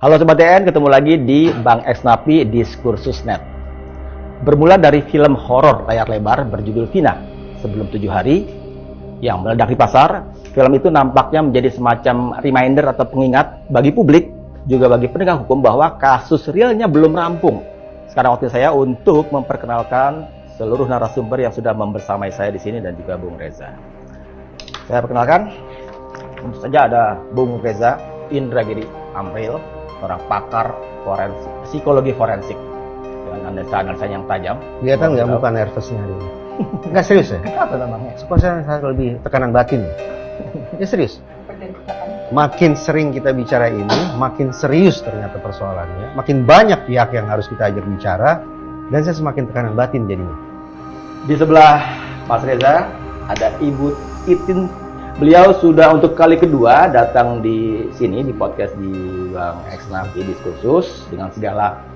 Halo Sobat DN, ketemu lagi di Bang Eksnapi Diskursus.net. Bermula dari film horor layar lebar berjudul Vina, Sebelum 7 Hari, yang meledak di pasar, film itu nampaknya menjadi semacam reminder atau pengingat bagi publik, juga bagi penegak hukum bahwa kasus realnya belum rampung. Sekarang waktu saya untuk memperkenalkan seluruh narasumber yang sudah membersamai saya di sini dan juga Bung Reza. Saya perkenalkan, tentu saja ada Bung Reza Indragiri Amril, seorang pakar psikologi forensik dengan analisa yang tajam. Kelihatan nggak muka nervousnya hari ini? Nggak serius ya? Kenapa namanya? Saya lebih tekanan batin. Ya serius. Makin sering kita bicara ini, makin serius ternyata persoalannya. Makin banyak pihak yang harus kita ajak bicara, dan saya semakin tekanan batin jadinya. Di sebelah Mas Reza ada Ibu Titin. Beliau sudah untuk kali kedua datang di sini di podcast di Bang Eksnapi Diskursus dengan segala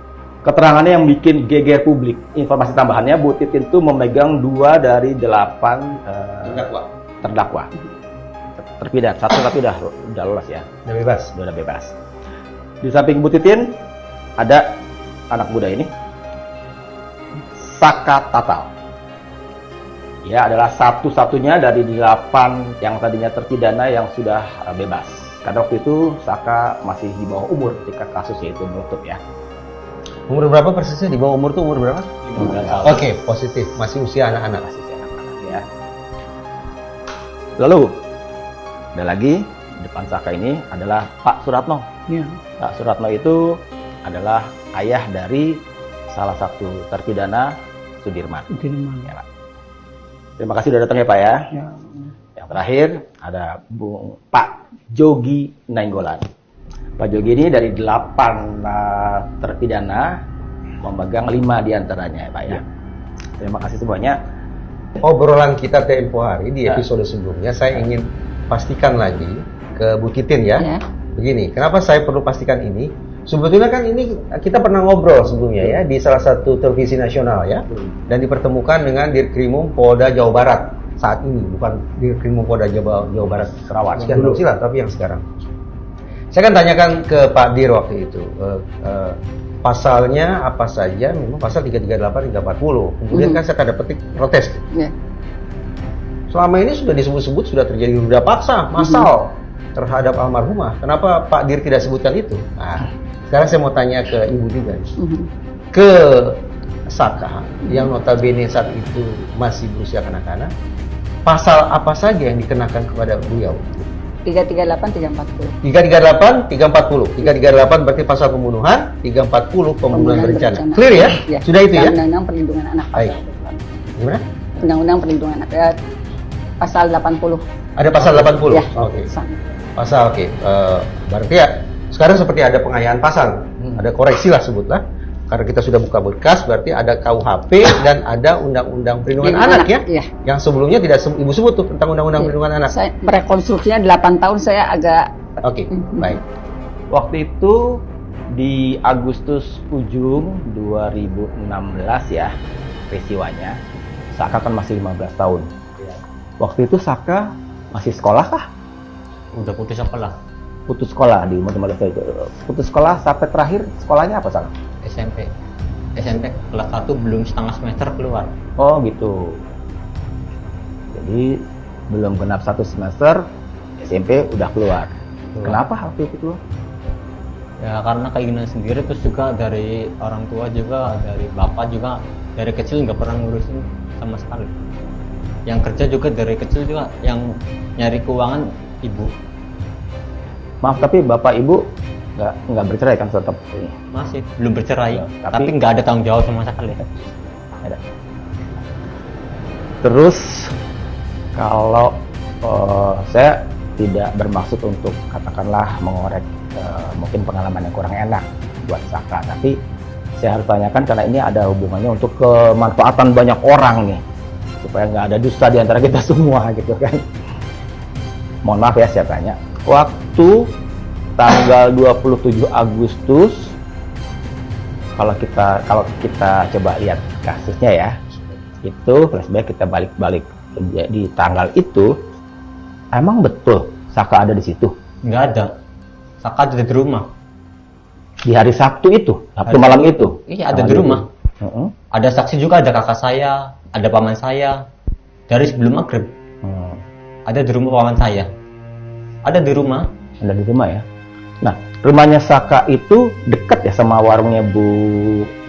keterangannya yang bikin geger publik. Informasi tambahannya, Bu Titin itu memegang 2 dari 8 terdakwa. Terpidana, 1 tapi udah lolos ya. Udah bebas. Udah bebas. Di samping Bu Titin ada anak muda ini, Saka Tatal. Dia adalah satu-satunya dari 8 yang tadinya terpidana yang sudah bebas. Karena waktu itu Saka masih di bawah umur ketika kasusnya itu meletup ya. Umur berapa persisnya? Di bawah umur tuh umur berapa? 15 tahun. Oke, positif. Masih usia anak-anak. Masih anak-anak ya. Lalu ada lagi depan Saka ini adalah Pak Suratno. Ya. Pak Suratno itu adalah ayah dari salah satu terpidana Sudirman. Ya, Pak. Terima kasih sudah datang ya Pak ya. Ya. Yang terakhir ada Pak Jogi Nainggolan. Pak Jogi ini dari 8 terpidana memegang 5 diantaranya ya Pak ya. Terima kasih semuanya. Obrolan kita tempo hari di episode sebelumnya, saya ingin pastikan lagi ke Bu Titin ya. Begini, kenapa saya perlu pastikan ini? Sebetulnya kan ini kita pernah ngobrol sebelumnya ya di salah satu televisi nasional ya, dan dipertemukan dengan Dirkrimum Polda Jawa Barat saat ini, bukan Dirkrimum Polda Jawa Barat Sarawak sekian dulu silah, tapi yang sekarang. Saya kan tanyakan ke Pak Dir waktu itu, pasalnya apa saja, memang pasal 338 340. Kemudian kan saya tanda petik protes. Ya. Selama ini sudah disebut-sebut sudah terjadi ruda paksa massal terhadap almarhumah. Kenapa Pak Dir tidak sebutkan itu? Nah, sekarang saya mau tanya ke Ibu juga, ke Saka yang notabene saat itu masih berusia kanak-kanak. Pasal apa saja yang dikenakan kepada beliau? 338 340. 338 340. 338 berarti pasal pembunuhan, 340 pembunuhan berencana. Clear ya? Ya. Sudah itu ya? Undang-undang Perlindungan Anak. Baik. Gimana? Undang-undang Perlindungan Anak. Ya, pasal 80. Ada pasal 80. Ya. Oke. Sama. Pasal oke. Berarti ya sekarang seperti ada pengayaan pasal, ada koreksi lah sebutlah. Karena kita sudah buka berkas, berarti ada KUHP dan ada Undang-Undang Perlindungan Anak ya? Iya. Yang sebelumnya tidak Ibu sebut tuh tentang Undang-Undang Perlindungan Anak. Saya merekonstruksinya 8 tahun saya agak. Oke, baik. Waktu itu di Agustus ujung 2016 ya peristiwanya. Saka kan masih 15 tahun. Waktu itu Saka masih sekolah kah? Udah putus sekolah. Putus sekolah di Malaysia itu. Putus sekolah sampai terakhir sekolahnya apa Saka? SMP kelas 1 belum setengah semester keluar. Oh gitu. Jadi belum genap 1 semester SMP udah keluar. Kenapa waktu itu keluar? Ya karena keinginan sendiri, terus juga dari orang tua juga, dari bapak juga dari kecil nggak pernah ngurusin sama sekali. Yang kerja juga dari kecil juga, yang nyari keuangan ibu. Maaf tapi bapak ibu nggak bercerai kan tetap ini? Masih belum bercerai, Ya, tapi nggak ada tanggung jawab sama sekali. Ada. Terus kalau saya tidak bermaksud untuk katakanlah mengorek mungkin pengalaman yang kurang enak buat Saka, tapi saya harus tanyakan karena ini ada hubungannya untuk kemanfaatan banyak orang nih, supaya nggak ada dusta di antara kita semua gitu kan. Mohon maaf ya saya tanya, waktu tanggal 27 Agustus kalau kita coba lihat kasusnya ya, itu flashback kita balik-balik di tanggal itu, emang betul Saka ada di situ? Nggak ada. Saka ada di rumah. Di hari Sabtu itu, Sabtu Hari malam Sabtu. itu. Iya, ada Tanggal di itu. rumah. Heeh. Ada saksi juga, ada kakak saya, ada paman saya. Dari sebelum maghrib, Hmm. ada di rumah paman saya. Ada di rumah. Ada di rumah ya. Nah, rumahnya Saka itu dekat ya sama warungnya Bu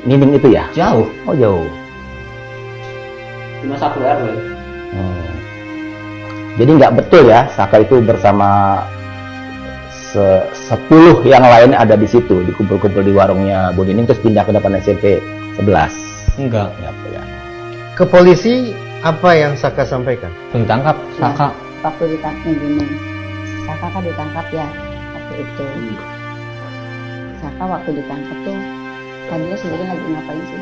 Nining itu ya? Jauh. Oh jauh. Cuma satu RW. Hmm. Jadi nggak betul ya Saka itu bersama 10 yang lain ada di situ, dikumpul-kumpul di warungnya Bu Nining terus pindah ke depan SMP 11. Enggak. Ya. Ke polisi apa yang Saka sampaikan? Ditangkap, Saka. Waktu ditangkap gini, Saka kan ditangkap ya waktu itu. Saka waktu ditangkap tuh tadinya sebenarnya lagi ngapain sih?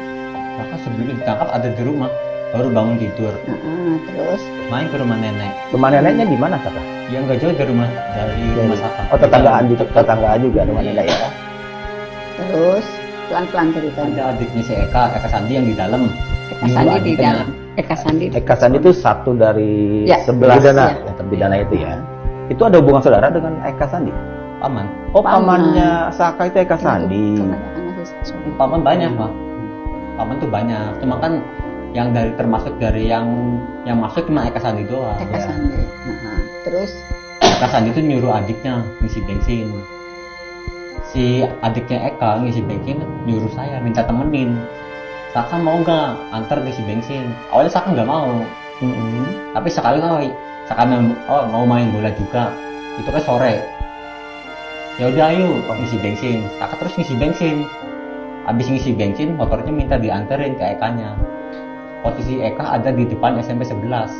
Saka sebelum ditangkap ada di rumah, baru bangun tidur. Terus Main ke rumah nenek. Rumah neneknya di mana Saka? Ya nggak jauh dari rumah Saka. Oh tetanggaan juga rumah nenek ya. terus pelan-pelan ceritanya. Ada adiknya si Eka Sandi yang di dalam. Eka Sandi di dalam. Eka Sandi. Eka Sandi itu satu dari Ya, 11 terpidana. ya, terpidana itu ya. Itu ada hubungan saudara dengan Eka Sandi? Paman. Oh, Paman. pamannya Saka itu Eka Sandi. Kebanyakan masih sore. Paman banyak, Pak. Paman tuh banyak. Cuma kan yang termasuk dari yang masuk cuma Eka Sandi doang. Eka Ya. Sandi. Terus Eka Sandi itu nyuruh adiknya ngisi bensin. Si adiknya Eka ngisi bensin nyuruh saya minta temenin. Saka mau nggak antar ngisi bensin? Awalnya Saka nggak mau. Tapi sekali Saka mau main bola juga. Itu kan sore. Ya udah ayo ngisi bensin. Saka terus ngisi bensin. Habis ngisi bensin motornya minta dianterin ke Ekanya. Posisi Eka ada di depan SMP 11.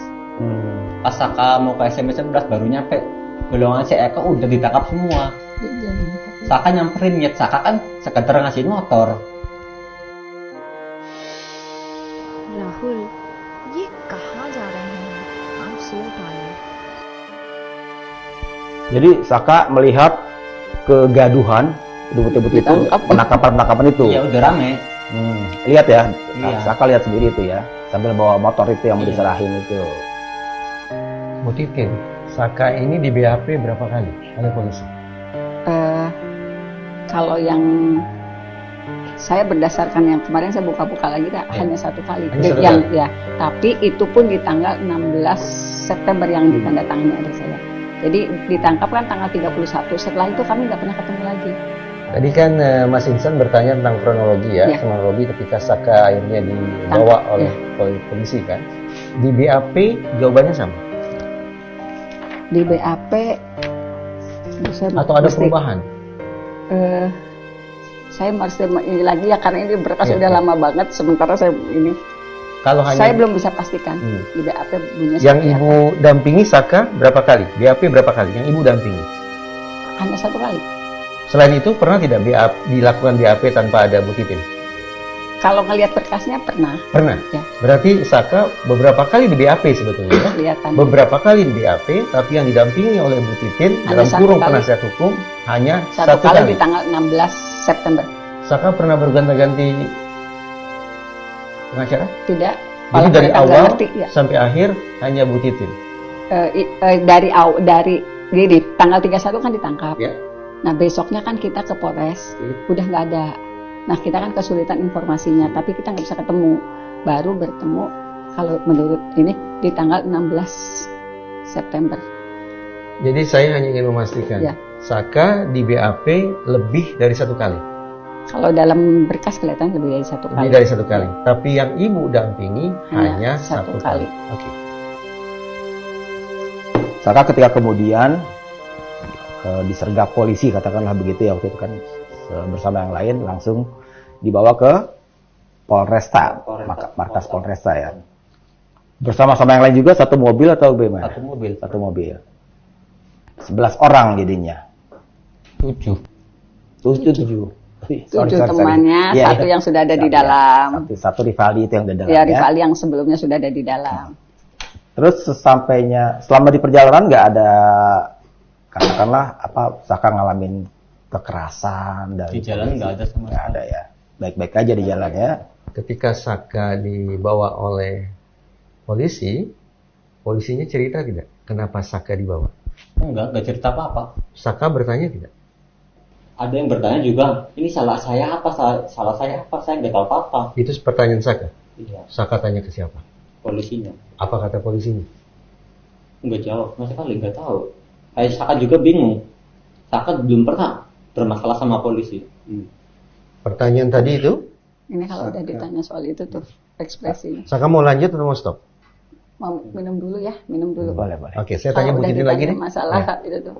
Pas Saka mau ke SMP 11 baru nyampe golongan si Eka udah ditangkap semua. Saka nyamperin, niat Saka kan sekedar ngasihin motor. Rahul ये कहाँ जा रहे हैं आप सो पाए Jadi Saka melihat kegaduhan betul-betul itu Ditangkap. penangkapan itu. Iya udah rame. Lihat ya, Iya. Saka lihat sendiri itu ya, sambil bawa motor itu yang mau Iya. diserahin itu. Bu Titin, Saka ini di BAP berapa kali oleh polisi? kalau yang saya berdasarkan yang kemarin saya buka-buka lagi hanya satu kali. Hanya satu yang kali? ya, tapi itu pun di tanggal 16 September yang ditandatangani ada saya. Jadi ditangkap kan tanggal 31. Setelah itu kami nggak pernah ketemu lagi. Tadi kan Mas Insan bertanya tentang kronologi ya, Iya. kronologi ketika Saka akhirnya dibawa oleh polisi kan. Di BAP jawabannya sama Di BAP saya atau ada mesti- perubahan? saya masih ini lagi ya karena ini berkas Iya, udah iya. lama banget. Sementara saya ini Kalau hanya saya belum bisa pastikan Hmm. di BAP bunyinya yang seperti ibu dampingi Saka berapa kali? BAP berapa kali? Yang ibu dampingi. apa. Hanya satu kali. Selain itu pernah tidak dilakukan BAP tanpa ada Bu Titin? Kalau ngelihat berkasnya pernah Pernah. Ya. Berarti Saka beberapa kali di BAP sebetulnya. Ya? kelihatan. Beberapa kali di BAP, tapi yang didampingi oleh Bu Titin Hanya dalam satu kurung kali. penasihat hukum hanya Satu kali di tanggal 16 September. Saka pernah berganti-ganti pengacara? Tidak. Jadi Malah dari mereka nggak awal ngerti, ya. sampai akhir hanya Bu Titin. Dari di tanggal 31 kan ditangkap. Ya. Nah besoknya kan kita ke Polres, udah nggak ada. Nah kita kan kesulitan informasinya, tapi kita nggak bisa ketemu. Baru bertemu kalau menurut ini di tanggal 16 September. Jadi saya hanya ingin memastikan, Ya. Saka di BAP lebih dari satu kali. Kalau dalam berkas kelihatan lebih dari satu Lebih kali. dari satu kali. Tapi yang ibu dampingi hanya satu satu kali. kali. Oke. Saka ketika kemudian disergap polisi katakanlah begitu ya waktu itu kan bersama yang lain langsung dibawa ke Polresta, markas Polresta ya. Bersama-sama yang lain juga satu mobil atau bagaimana? Satu mobil. Satu mobil. 11 orang jadinya. 7. 7. Tujuh temannya, Iya, satu iya. yang sudah ada di Satu, dalam. Satu Rivaldi itu yang di dalam Ya, rival yang sebelumnya sudah ada di dalam. Terus sesampainya selama di perjalanan nggak ada katakanlah Saka ngalamin kekerasan dari Di jalan nggak ada sama nggak ada ya, baik-baik aja di jalan ya. Ketika Saka dibawa oleh polisi, polisinya cerita tidak kenapa Saka dibawa? Enggak cerita apa-apa. Saka bertanya tidak? Ada yang bertanya juga, ini salah saya apa? Salah saya apa? Saya nggak tahu apa-apa. Itu pertanyaan Saka. Iya, Saka tanya ke siapa? polisinya. Apa kata polisinya? Nggak jawab, sama sekali nggak tahu. Kayak Saka juga bingung. Saka belum pernah bermasalah sama polisi. Pertanyaan tadi itu, Ini kalau udah ditanya soal itu tuh ekspresinya. Saka mau lanjut atau mau stop? Mau minum dulu ya, minum dulu. Boleh, boleh. Oke, saya tanya Kalau udah begini lagi ditanya nih. masalah Ya. itu tuh.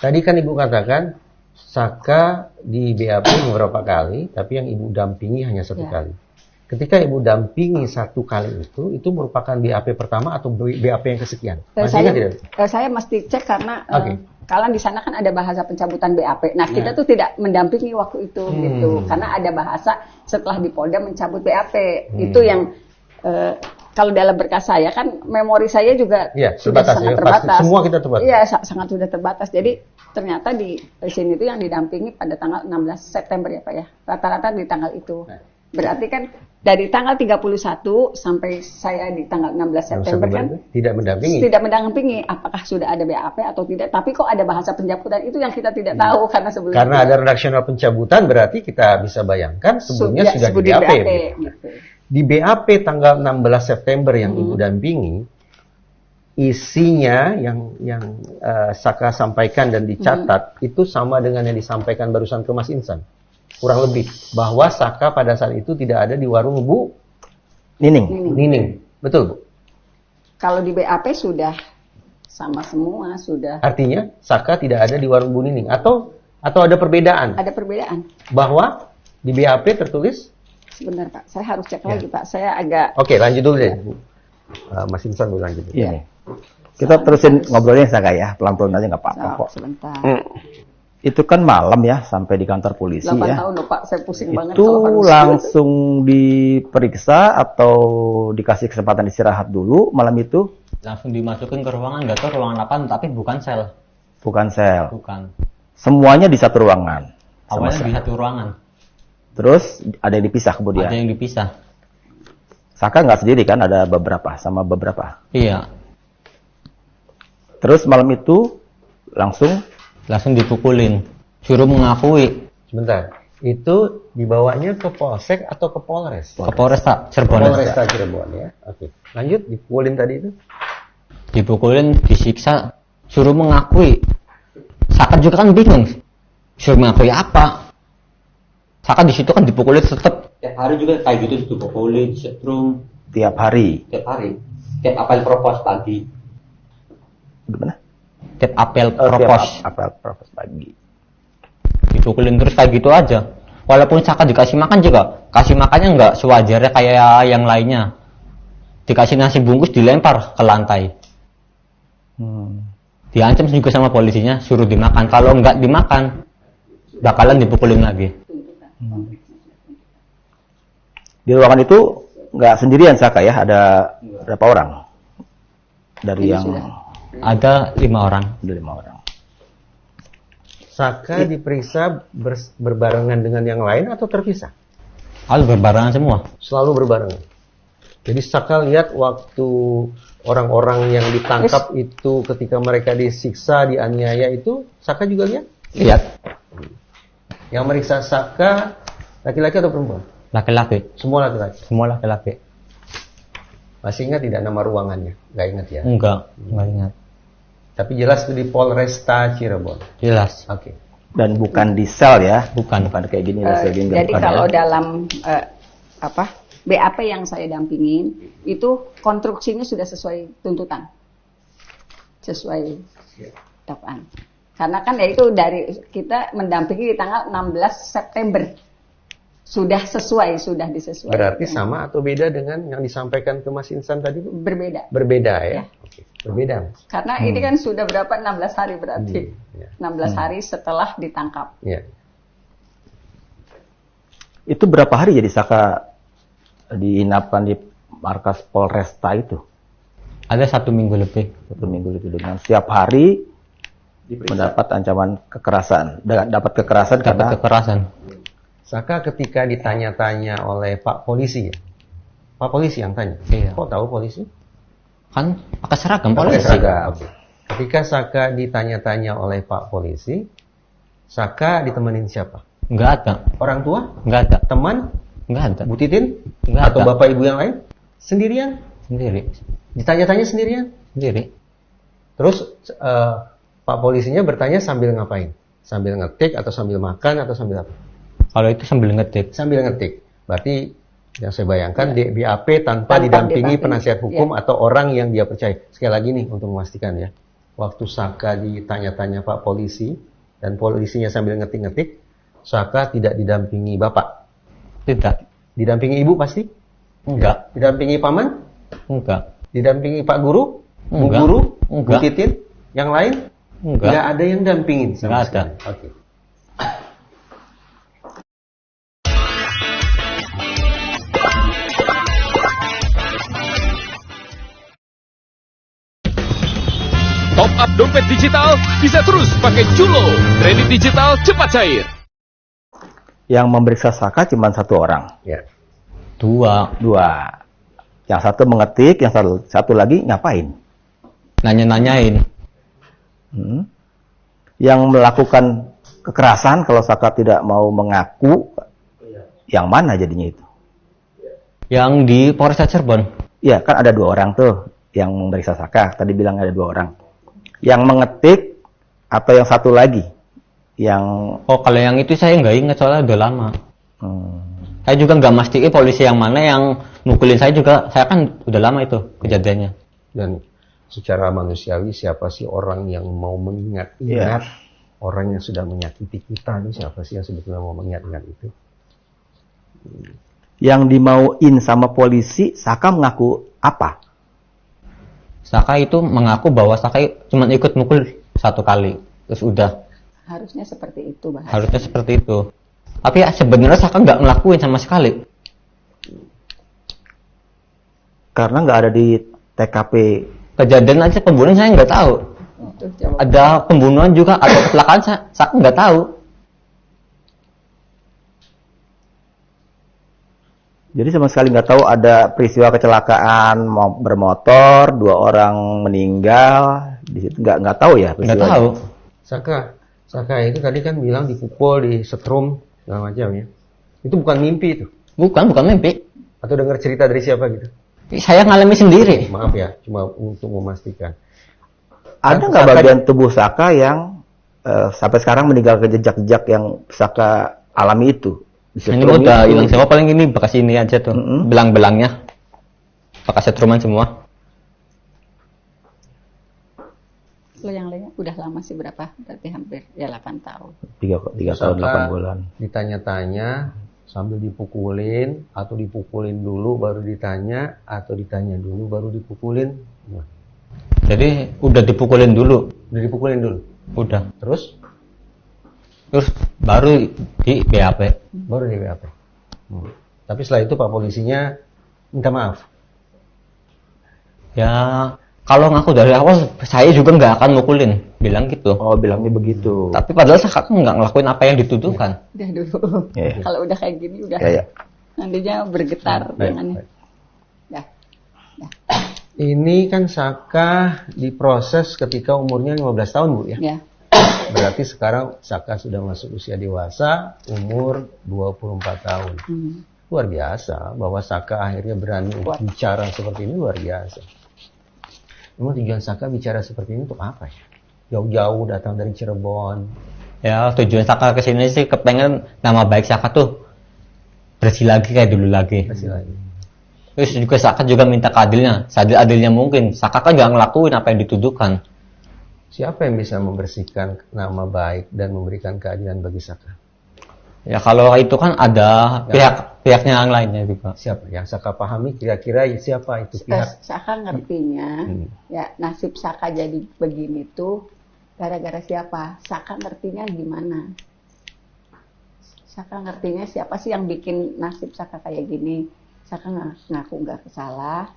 Tadi kan Ibu katakan Saka di BAP beberapa kali, tapi yang Ibu dampingi hanya satu Ya. kali. Ketika Ibu dampingi satu kali itu merupakan BAP pertama atau BAP yang kesekian? Masih ingat tidak? Saya mesti cek karena Oke. kalau di sana kan ada bahasa pencabutan BAP. Nah, kita tuh tidak mendampingi waktu itu gitu. Karena ada bahasa setelah di Polda mencabut BAP. Itu yang kalau dalam berkas saya kan memori saya juga Iya, sudah terbatas sangat ya, terbatas. pasti. Semua kita terbatas. Iya, sangat sudah terbatas. Jadi ternyata di sini itu yang didampingi pada tanggal 16 September ya Pak ya. Rata-rata di tanggal itu. Berarti kan dari tanggal 31 sampai saya di tanggal 16 September kan tidak mendampingi. tidak mendampingi apakah sudah ada BAP atau tidak, tapi kok ada bahasa pencabutan itu yang kita tidak tahu karena sebelumnya Karena ada redaksional pencabutan berarti kita bisa bayangkan sebelumnya sudah di sebut BAP. gitu. Di BAP tanggal 16 September yang Ibu dampingi, isinya yang Saka sampaikan dan dicatat itu sama dengan yang disampaikan barusan ke Mas Insan. Kurang lebih bahwa Saka pada saat itu tidak ada di warung Bu Nining. Betul, Bu? Kalau di BAP sudah sama semua, sudah Artinya Saka tidak ada di warung Bu Nining atau ada perbedaan ada perbedaan. bahwa di BAP tertulis. Sebentar Pak, saya harus cek lagi Pak. Saya agak Oke, lanjut dulu deh, Bu. Mas Insan dulu lanjut. Iya nih. Kita terusin ngobrolnya Saka ya, pelan-pelan aja nggak apa-apa kok. sebentar. Itu kan malam ya sampai di kantor polisi 8 ya. tahun loh Pak, saya pusing banget Itu kalau harus langsung diperiksa atau dikasih kesempatan istirahat dulu malam itu? Langsung dimasukin ke ruangan, nggak tahu ruangan apa, tapi bukan sel. Bukan sel. Bukan. Semuanya di satu ruangan. Sama Awalnya sel. di satu ruangan. Terus ada yang dipisah kemudian. Ada yang dipisah. Saka nggak sendiri kan, ada beberapa sama beberapa. Iya. Terus malam itu langsung Langsung dipukulin. Suruh mengakui. Sebentar. Itu dibawanya ke Polsek atau ke Polres? Ke Polresta Cirebon. Polresta Cirebon ya. Oke. Lanjut, dipukulin tadi itu. Dipukulin, disiksa, suruh mengakui. Saka juga kan bingung. Suruh mengakui apa? Saka di situ kan dipukulin tetap. Tiap hari juga kayak gitu dipukulin, disetrum. tiap hari. Tiap hari. Tiap apel propos pagi. Gimana? Tiap apel Tiap propos. apel propos pagi. Dipukulin terus kayak gitu aja. Walaupun Saka dikasih makan juga, kasih makannya nggak sewajarnya kayak yang lainnya. Dikasih nasi bungkus dilempar ke lantai. Diancam juga sama polisinya, suruh dimakan. Kalau nggak dimakan, bakalan dipukulin lagi. Di ruangan itu nggak sendirian Saka ya, ada berapa orang? Dari yang Ada 5 orang. ada 5 orang. Saka diperiksa berbarengan dengan yang lain atau terpisah? Kalau berbarengan semua. Selalu berbarengan. Jadi Saka lihat waktu orang-orang yang ditangkap itu ketika mereka disiksa, dianiaya itu, Saka juga lihat? Lihat, Yang meriksa Saka laki-laki atau perempuan? laki-laki. Semua laki-laki. Semua laki-laki. Masih ingat tidak nama ruangannya? Nggak ingat ya? Enggak ingat. Tapi jelas itu di Polresta Cirebon. Jelas. Oke. Dan bukan di sel ya? Bukan. Kayak gini, sel gini. Jadi bukan kalau ya? dalam BAP yang saya dampingin itu konstruksinya sudah sesuai tuntutan, sesuai dakwaan. Karena kan ya itu dari kita mendampingi di tanggal 16 September sudah sesuai, sudah disesuaikan. Berarti sama atau beda dengan yang disampaikan ke Mas Insan tadi, Bu? Berbeda. Berbeda ya? Ya. Oke. Berbeda. Mas. Karena ini kan sudah berapa 16 hari berarti. Ya. 16 hari setelah ditangkap. Ya. Itu berapa hari jadi Saka diinapkan di markas Polresta itu? Ada 1 minggu lebih. 1 minggu itu dengan setiap hari mendapat ancaman kekerasan. Dapat kekerasan Dapat karena kekerasan. Saka ketika ditanya-tanya oleh Pak Polisi ya? Pak Polisi yang tanya? Iya. Kok tahu polisi? Kan pakai seragam Pakai polisi. seragam. Oke. Ketika Saka ditanya-tanya oleh Pak Polisi, Saka ditemenin siapa? Nggak ada. Orang tua? Nggak ada. Teman? Nggak ada. Bu Titin? Nggak Atau ada. bapak ibu yang lain? Sendirian? Sendiri. Ditanya-tanya sendirian? Sendiri. Terus Pak polisinya bertanya sambil ngapain? Sambil ngetik atau sambil makan atau sambil apa? Kalau itu sambil ngetik. Sambil ngetik. Berarti yang saya bayangkan BAP tanpa didampingi penasihat hukum atau orang yang dia percaya. Sekali lagi nih untuk memastikan ya. Waktu Saka ditanya-tanya Pak polisi dan polisinya sambil ngetik-ngetik, Saka tidak didampingi bapak. Tidak. Didampingi ibu pasti? Enggak. Didampingi paman? Enggak. Didampingi Pak guru? Bu Enggak. guru? Bu Enggak. Titin? Yang lain? Enggak. Nggak ada yang dampingin sama Nggak ada. sekali. Oke. Top up dompet digital bisa terus pakai Culo. Kredit digital cepat cair. Yang memeriksa Saka cuma satu orang. Ya. Dua. Yang satu mengetik, yang satu lagi ngapain? Nanya-nanyain. Yang melakukan kekerasan kalau Saka tidak mau mengaku, yang mana jadinya itu? Yang di Polresta Cirebon. Iya, kan ada 2 orang tuh yang memeriksa Saka. Tadi bilang ada 2 orang. Yang mengetik atau yang satu lagi? Yang Oh, kalau yang itu saya nggak ingat soalnya udah lama. Saya juga nggak mastiin polisi yang mana yang mukulin saya juga. Saya kan udah lama itu kejadiannya. Dan secara manusiawi siapa sih orang yang mau mengingat-ingat orang yang sudah menyakiti kita ini, siapa sih yang sebetulnya mau mengingat-ingat itu? Yang dimauin sama polisi, Saka mengaku apa? Saka itu mengaku bahwa Saka cuma ikut mukul 1 kali. Terus udah. Harusnya seperti itu bahasa. Harusnya seperti itu. Tapi ya, sebenarnya Saka nggak ngelakuin sama sekali. Karena nggak ada di TKP. Kejadian aja pembunuhan saya nggak tahu. Itu jawaban. Ada pembunuhan juga atau kecelakaan Saka nggak tahu. Jadi sama sekali nggak tahu ada peristiwa kecelakaan bermotor, 2 orang meninggal di situ, nggak tahu ya Nggak peristiwanya. tahu. Saka itu tadi kan bilang dipukul, disetrum, segala macam ya. Itu bukan mimpi itu. Bukan mimpi. Atau dengar cerita dari siapa gitu. Saya ngalami sendiri. Maaf ya, cuma untuk memastikan. Ada nggak bagian tubuh Saka yang sampai sekarang meninggalkan jejak-jejak yang Saka alami itu? Ini udah hilang semua, paling ini bekas ini aja tuh. Belang-belangnya. Bekas setruman semua. Kalau yang lainnya udah lama sih, berapa? Berarti hampir ya 8 tahun. 3 tahun 8 bulan. Ditanya-tanya sambil dipukulin, atau dipukulin dulu baru ditanya, atau ditanya dulu baru dipukulin. Nah, Jadi udah dipukulin dulu. udah dipukulin dulu. Udah. Terus baru di BAP. baru di BAP. Tapi setelah itu Pak polisinya minta maaf. Ya kalau ngaku dari awal saya juga nggak akan mukulin, bilang gitu. Oh, bilangnya begitu. Tapi padahal saya nggak ngelakuin apa yang dituduhkan. Udah dulu. Iya. Kalau udah kayak gini udah. Ya. Nantinya bergetar Baik, tangannya. baik. Dah. Ini kan Saka diproses ketika umurnya 15 tahun, Bu ya. Ya. Berarti sekarang Saka sudah masuk usia dewasa, umur 24 tahun. Luar biasa bahwa Saka akhirnya berani untuk bicara seperti ini, luar biasa. Memang tujuan Saka bicara seperti ini untuk apa ya? Jauh-jauh datang dari Cirebon. Ya tujuan Saka kesini sih kepengen nama baik Saka tuh bersih lagi kayak dulu lagi. Kasih lagi. Terus juga Saka juga minta keadilannya, seadil-adilnya mungkin. Saka kan nggak ngelakuin apa yang dituduhkan. Siapa yang bisa membersihkan nama baik dan memberikan keadilan bagi Saka? Ya kalau itu kan ada pihaknya yang lainnya juga. Siapa yang Saka pahami kira-kira siapa itu pihak? Saka ngertinya, ya nasib Saka jadi begini tuh gara-gara siapa? Saka ngertinya gimana? Saka ngertinya siapa sih yang bikin nasib Saka kayak gini? Saka ngaku nggak salah,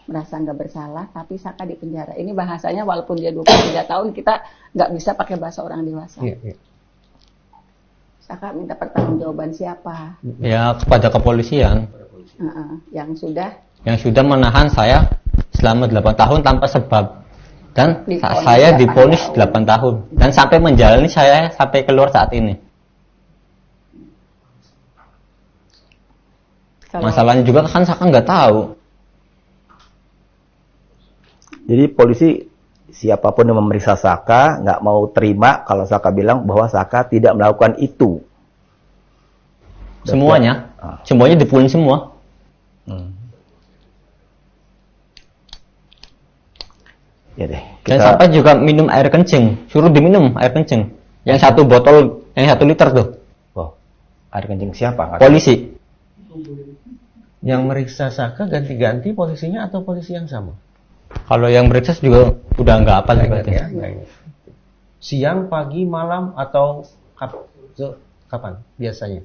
merasa nggak bersalah, tapi Saka di penjara. Ini bahasanya walaupun dia 23 tahun, kita nggak bisa pakai bahasa orang dewasa. Iya. Saka minta pertanggungjawaban siapa? Ya kepada kepolisian Yang sudah yang sudah menahan saya selama 8 tahun tanpa sebab. Dan Divonis saya 8 divonis tahun. 8 tahun. Dan sampai menjalani saya sampai keluar saat ini. Kalau Masalahnya juga kan saya nggak tahu. Jadi polisi siapapun yang memeriksa Saka nggak mau terima kalau Saka bilang bahwa Saka tidak melakukan itu. Semuanya. Ah. Semuanya divonis semua. Ya deh. Dan sampai juga minum air kencing. Suruh diminum air kencing. Yang satu botol, yang 1 liter tuh. Oh, air kencing siapa? Nggak tahu. Polisi. Yang meriksa Saka ganti-ganti polisinya atau polisi yang sama? Kalau yang meriksa juga udah nggak apa Nggak juga. ingat ya, nggak ingat. Siang, pagi, malam atau kapan biasanya?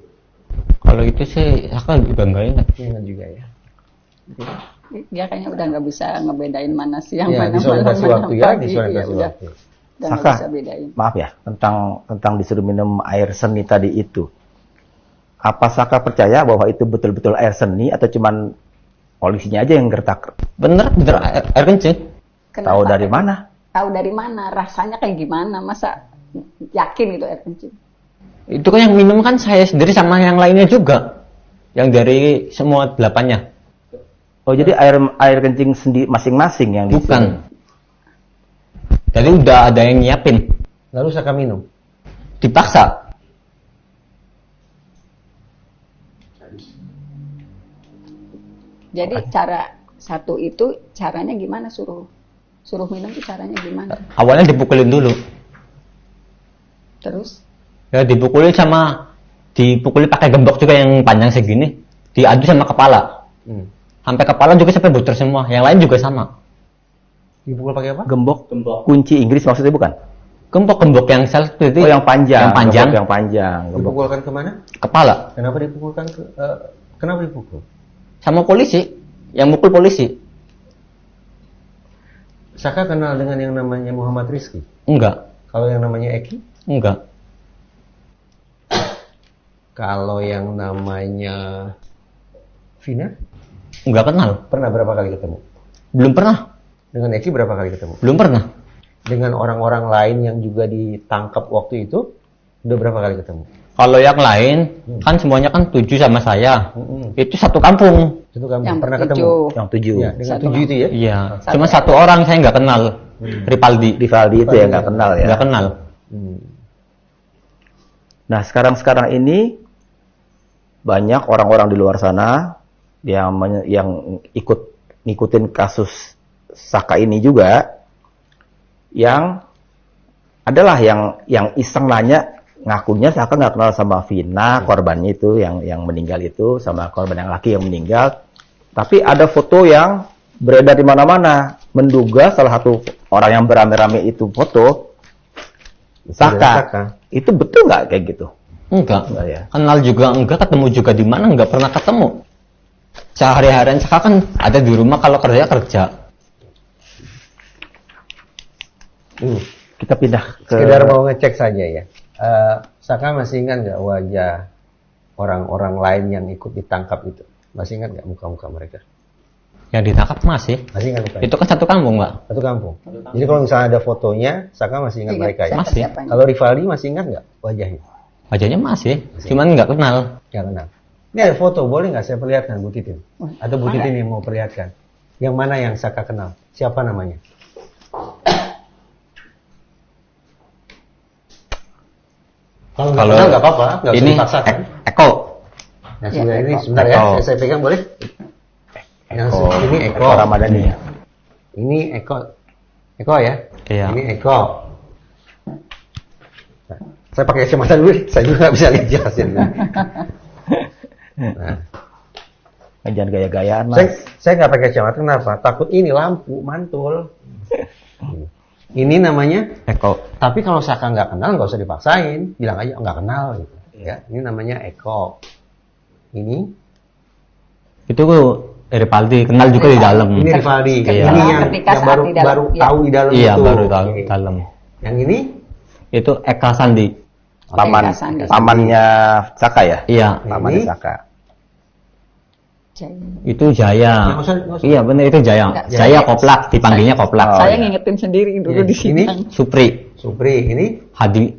Kalau itu sih saya kan juga nggak ingat. Ingat juga ya. dia kayaknya udah nggak bisa ngebedain mana siang Ya, mana disorientasi malam, waktu mana ya, pagi. disorientasi Iya, udah waktu. nggak Saka, bisa bedain. maaf ya, tentang disuruh minum air seni tadi itu. Apa Saka percaya bahwa itu betul-betul air seni atau cuman polisinya aja yang gertak? Bener air kencing. Tahu dari mana? Tahu dari mana? Rasanya kayak gimana? Masa yakin itu air kencing? Itu kan yang minum kan saya sendiri sama yang lainnya juga. Yang dari semua 8-nya. Oh, jadi air kencing sendiri masing-masing yang disuruh? Bukan. Jadi udah ada yang nyiapin. Lalu Saka minum. Dipaksa. Jadi cara satu itu caranya gimana suruh minum itu caranya gimana? Awalnya dipukulin dulu. Terus Ya dipukulin pakai gembok juga yang panjang segini. Diadu sama kepala. Sampai kepala juga sampai bocor semua. Yang lain juga sama. Dipukul pakai apa? Gembok. Kunci Inggris maksudnya bukan? Gembok yang seperti Oh, yang panjang. Yang panjang. Gembok yang panjang. Gembok. Dipukulkan kemana? Kepala. Kenapa dipukulkan kenapa dipukul? Sama polisi. Yang mukul polisi. Saka kenal dengan yang namanya Muhammad Rizky. Enggak. Kalau yang namanya Eki? Enggak. Kalau yang namanya Vina? Enggak kenal. Pernah berapa kali ketemu? Belum pernah. Dengan Eki berapa kali ketemu? Belum pernah. Dengan orang-orang lain yang juga ditangkap waktu itu, udah berapa kali ketemu? Kalau yang lain, kan semuanya kan 7 sama saya. Itu satu kampung. Itu kamu yang pernah 7. ketemu? Yang 7. Ya, dengan Satu 7 itu ya? Iya. Cuma satu orang saya nggak kenal. Ripaldi. Rivaldi itu ya nggak kenal ya. Nggak kenal. Nah, sekarang ini banyak orang-orang di luar sana yang ngikutin kasus Saka ini juga, yang adalah yang iseng nanya, ngakunya Saka nggak kenal sama Vina, korbannya itu yang meninggal itu, sama korban yang laki yang meninggal. Tapi ada foto yang beredar di mana-mana, menduga salah satu orang yang berame-rame itu foto Saka. Itu betul nggak kayak gitu? Enggak. Enggak ya. Kenal juga enggak, ketemu juga di mana enggak pernah ketemu. Sehari-harian Saka kan ada di rumah, kalau kerja. Kita pindah ke Sekedar mau ngecek saja ya. Saka masih ingat nggak wajah orang-orang lain yang ikut ditangkap itu? Masih ingat nggak muka-muka mereka? Yang ditangkap masih. Masih ingat mukanya? Itu kan satu kampung, Mbak. Satu kampung. Jadi kalau misalnya ada fotonya, Saka masih ingat mereka ya? Masih. Siapanya? Kalau Rivaldi masih ingat nggak wajahnya? Wajahnya masih. Cuman nggak kenal. Nggak kenal. Ini ada foto, boleh nggak saya perlihatkan Bu Titin? Atau Bu Titin yang mau perlihatkan? Yang mana yang Saka kenal? Siapa namanya? Kalau nggak kenal nggak apa-apa, nggak usah ini dipaksakan. Eko. Nah, sebenarnya ini sebentar ya, Eko. saya pegang boleh? Yang ini Eko. Ramadhani. Ini Eko. Eko ya? Iya. Ini Eko. Nah, saya pakai kacamata dulu, saya juga nggak bisa lihat jelas ya. Nah, Jangan gaya-gayaan, Mas. saya nggak pakai kacamata, kenapa? Takut ini lampu mantul. Ini namanya Eko. Tapi kalau Saka nggak kenal, nggak usah dipaksain. Bilang aja nggak kenal gitu. Ya, ini namanya Eko. Ini Itu Ripaldi, kenal juga di dalam. ini Rivaldi. Iya. Ini yang Ketika saat baru di dalam, baru iya. tahu di dalam Iya, itu. baru tahu Oke. dalam. Yang ini Itu Eka Sandi. Pamannya Saka ya? Iya. Pamannya Ini? Saka. Jaya. Itu Jaya. Nggak usah. Iya benar itu Jaya. Enggak, Jaya Koplak, dipanggilnya Koplak. Saya ngingetin sendiri dulu Iya. di sini. Supri, Supri ini. Hadi.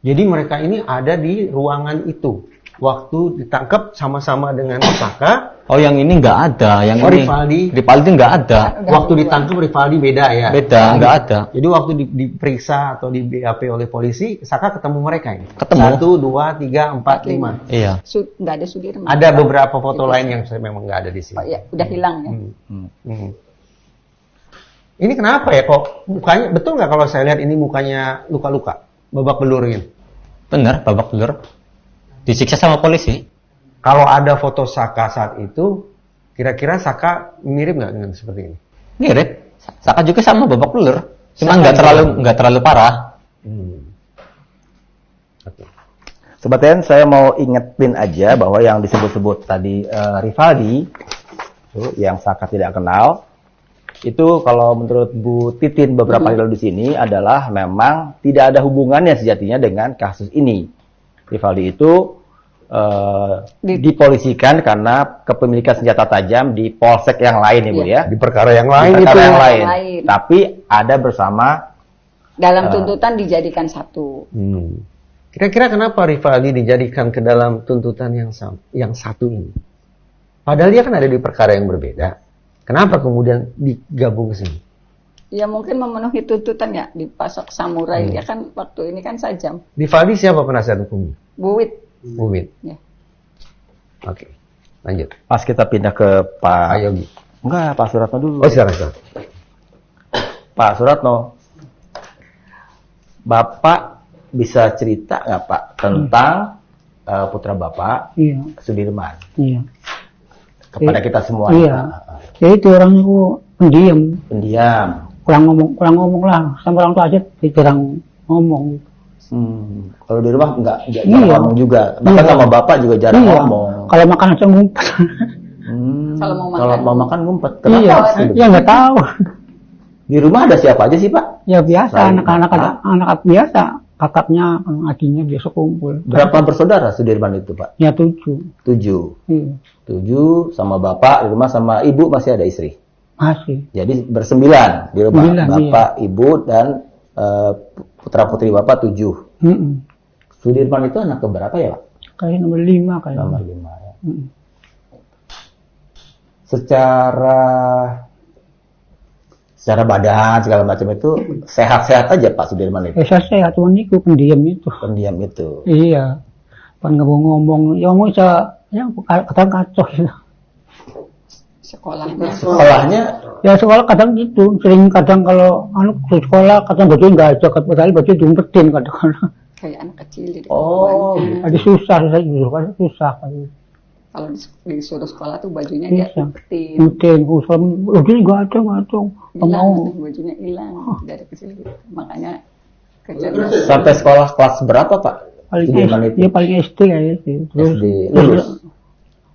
Jadi mereka ini ada di ruangan itu. Waktu ditangkap sama-sama dengan Saka. Oh yang ini nggak ada, yang Oh, ini Rivaldi nggak ada. Waktu ditangkap Rivaldi beda ya. Beda, nggak ada. Jadi waktu diperiksa atau di BAP oleh polisi, Saka ketemu mereka ini. Ketemu. 1, 2, 3, 4, 5. Iya. Nggak ada Sudirman. Ada beberapa foto lain yang saya memang nggak ada di sini. Oh, ya, udah hilang ya. Hmm. Ini kenapa ya kok mukanya, betul nggak kalau saya lihat ini mukanya luka-luka, babak belur ini? Bener, babak belur. Disiksa sama polisi. Kalau ada foto Saka saat itu, kira-kira Saka mirip nggak dengan seperti ini? Mirip. Saka juga sama babak belur. Cuma Saka nggak terlalu parah. Oke. Sobat TN, saya mau ingetin aja bahwa yang disebut-sebut tadi Rivaldi, yang Saka tidak kenal, itu kalau menurut Bu Titin beberapa hari lalu di sini adalah memang tidak ada hubungannya sejatinya dengan kasus ini. Rivaldi itu dipolisikan karena kepemilikan senjata tajam di polsek yang lain ya Bu ya. Di perkara yang Di lain perkara itu. yang lain. lain. Tapi ada bersama. Dalam tuntutan dijadikan satu. Kira-kira kenapa Rivaldi dijadikan ke dalam tuntutan yang satu ini? Padahal dia kan ada di perkara yang berbeda. Kenapa kemudian digabung ke sini? Ya mungkin memenuhi tuntutan ya, dipasok samurai. Dia kan waktu ini kan sajam. Rivaldi siapa penasihat hukumnya? Buwit. Bubin. Ya. Oke, lanjut. Pas kita pindah ke Pak Yogi. Enggak, Pak Suratno dulu. Oh, silakan. Pak Suratno, Bapak bisa cerita nggak Pak tentang putra Bapak Iya, Sudirman iya. kepada kita semua? Iya. Jadi itu orangnya kok pendiam, Pendiam. kurang ngomong lah, sama orang tua aja jarang ngomong. Kalau di rumah nggak jarang Iya. ngomong juga. Bahkan Iya. sama Bapak juga jarang Iya. ngomong. Kalau makan aja ngumpet. Kalau mau Kalau makan. mau makan ngumpet. Kenapa? Iya, ya nggak tahu. Di rumah ada siapa aja sih Pak? Ya biasa, Selain anak-anak Bapak. anak biasa, kakaknya, adiknya biasa kumpul. Berapa bersaudara Sudirman itu Pak? Ya 7. 7. Iya, 7 sama Bapak di rumah, sama Ibu masih ada istri. masih. Jadi bersembilan di rumah. 9, Bapak, Ibu, dan putra-putri Bapak 7. Sudirman itu anak keberapa ya Pak? Kayak nomor 5 kayak. Nomor 5 ya. Secara badan segala macam itu sehat-sehat aja Pak Sudirman itu. Saya sehat, cuma itu pendiam itu. Pendiam itu. Iya. Pan nggak mau ngomong, ya ngomong bisa, ya kadang kacau gitu. Sekolahnya. Sekolahnya Ya sekolah kadang gitu, sering kadang kalau ke sekolah kadang baju nggak ajak, padahal baju diumpetin kadang-kadang. Kayak anak kecil jadi Oh, perempuan. Ada susah, susah. Kalau disuruh sekolah tuh bajunya dia Bisa. umpetin. Mungkin usul, baju nggak ada, nggak Hilang, mau. bajunya hilang dari kecil gitu. Makanya kerja sampai sekolah kelas berapa Pak? Paling Sudirman itu. dia paling SD kayaknya sih. Terus SD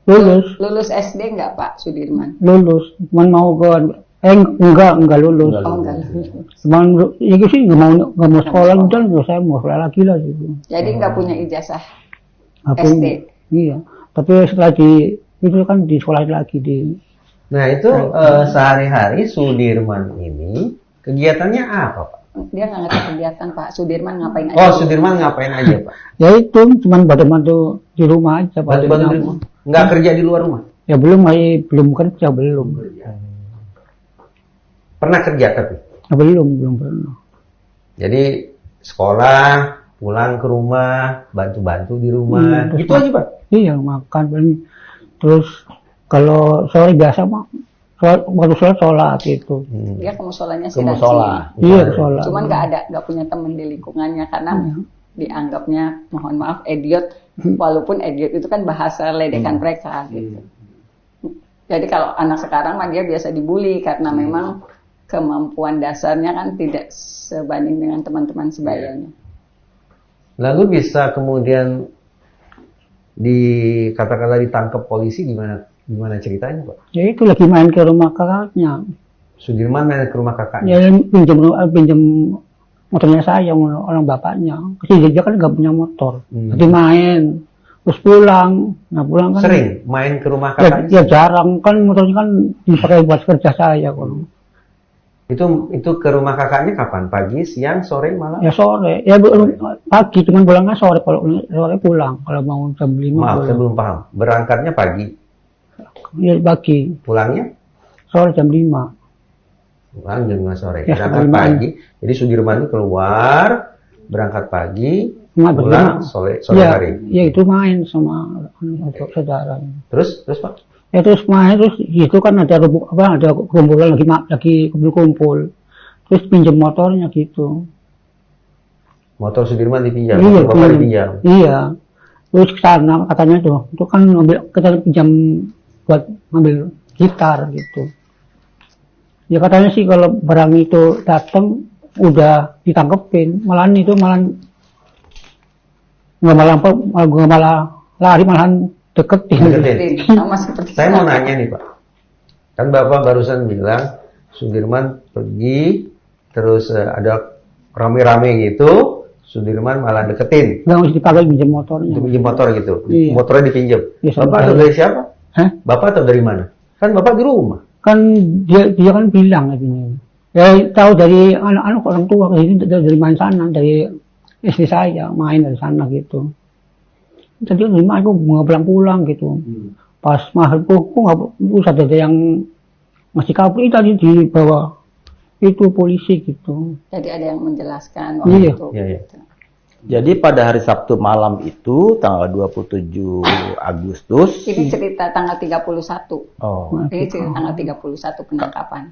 lulus. lulus SD nggak Pak Sudirman? lulus, cuman mau ke enggak lulus. Oh enggak lulus. Cuman ya sih nggak mau sekolah, udah saya mau sekolah lagi lah gitu. Jadi nggak punya ijazah Apa SD. Iya, tapi setelah itu kan di sekolah lagi di. Nah itu sehari-hari Sudirman ini kegiatannya apa Pak? Dia nggak ngerti kegiatan Pak Sudirman ngapain aja. Oh, Sudirman ngapain aja Pak? Ya itu cuman bantu di rumah aja. Bantu-bantu di rumah? Nggak kerja di luar rumah? Ya belum kerja belum. Pernah kerja tapi? Ya, belum pernah. Jadi sekolah, pulang ke rumah, bantu-bantu di rumah, Terus gitu aja Pak? Iya makan paling. Terus kalau sore biasa mah waktu sholat gitu. Dia ke musolanya Ke sih musola. Iya sholat. Cuman nggak punya temen di lingkungannya karena dianggapnya, mohon maaf, idiot. Walaupun idiot itu kan bahasa ledekan mereka gitu. Jadi kalau anak sekarang mah dia biasa dibully karena memang kemampuan dasarnya kan tidak sebanding dengan teman-teman sebayanya. Lalu bisa kemudian kata-kata ditangkap polisi gimana ceritanya Pak? Ya itu lagi main ke rumah kakaknya. Sudirman main ke rumah kakaknya? Ya pinjam motornya saya, orang bapaknya. Kecil dia kan nggak punya motor. Jadi main terus pulang. Nah pulang kan Sering main ke rumah ya, kakaknya? ya jarang kan, motornya kan dipakai buat kerja saya kalau. Itu ke rumah kakaknya kapan? Pagi, siang, sore, malam? Ya sore, ya pagi, cuman pulangnya sore. Kalau sore pulang, kalau mau jam 5 Maaf, saya pulang. belum paham. Berangkatnya pagi, Ya pagi, pulangnya sore jam 5. pulang jam 5 sore. Ya, Berangkat setengah pagi. Jadi Sudirman itu keluar, berangkat pagi, Cuma pulang sore hari. Ya itu main sama saudara. Terus Pak? Ya terus main, terus itu kan ada ada kumpulan lagi kumpul-kumpul. Terus pinjam motornya gitu. Motor Sudirman dipinjam, Iya, motor Bapak dipinjam. Iya. Terus ke sana katanya itu kan kita pinjam buat ngambil gitar gitu. Ya katanya sih kalau barang itu datang udah ditangkepin, malah nggak malah lari, malahan deketin. Sama seperti Saya mau nanya nih Pak, kan Bapak barusan bilang Sudirman pergi, terus ada rame-rame gitu, Sudirman malah deketin, Nggak mesti dipakai pinjam motornya. untuk pinjam motor gitu, Iya. motornya dipinjam. Iya, Bapak sama. tahu dari siapa? Hah? Bapak tahu dari mana? Kan Bapak di rumah. Kan dia kan bilang katanya. Ya tahu dari anak-anak orang tua, ini dari main sana, dari istri saya main dari sana gitu. Tadi dari mana aku nggak pulang-pulang gitu. Pas mahal kok nggak usah ada yang masih kabur tadi di bawah itu polisi gitu. Jadi ada yang menjelaskan Iya. itu. Iya, iya. Jadi pada hari Sabtu malam itu tanggal 27 Agustus. Ini cerita tanggal 31. Oh. Ini cerita tanggal 31 penangkapan.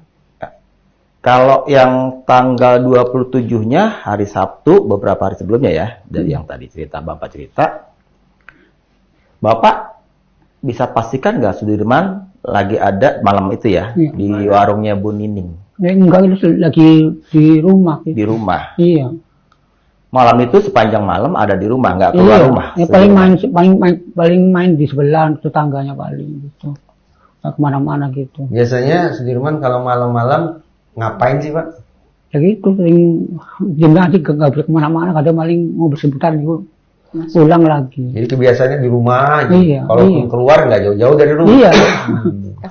Kalau yang tanggal 27-nya hari Sabtu beberapa hari sebelumnya ya, dari yang tadi cerita Bapak cerita. Bapak bisa pastikan nggak Sudirman lagi ada malam itu ya Iya. di warungnya Bu Nining Ya enggak, itu lagi di rumah gitu. di rumah. Iya. Malam itu sepanjang malam ada di rumah, nggak keluar Iya. rumah. Ya paling main di sebelah tetangganya paling gitu. Nggak kemana-mana gitu. Biasanya Sudirman kalau malam-malam ngapain sih Pak? Ya gitu, sering jam nanti nggak bisa kemana-mana, kadang paling mau sebentar gitu, pulang lagi. Jadi kebiasaannya di rumah aja. Iya, Kalaupun iya. keluar nggak jauh-jauh dari rumah. Iya.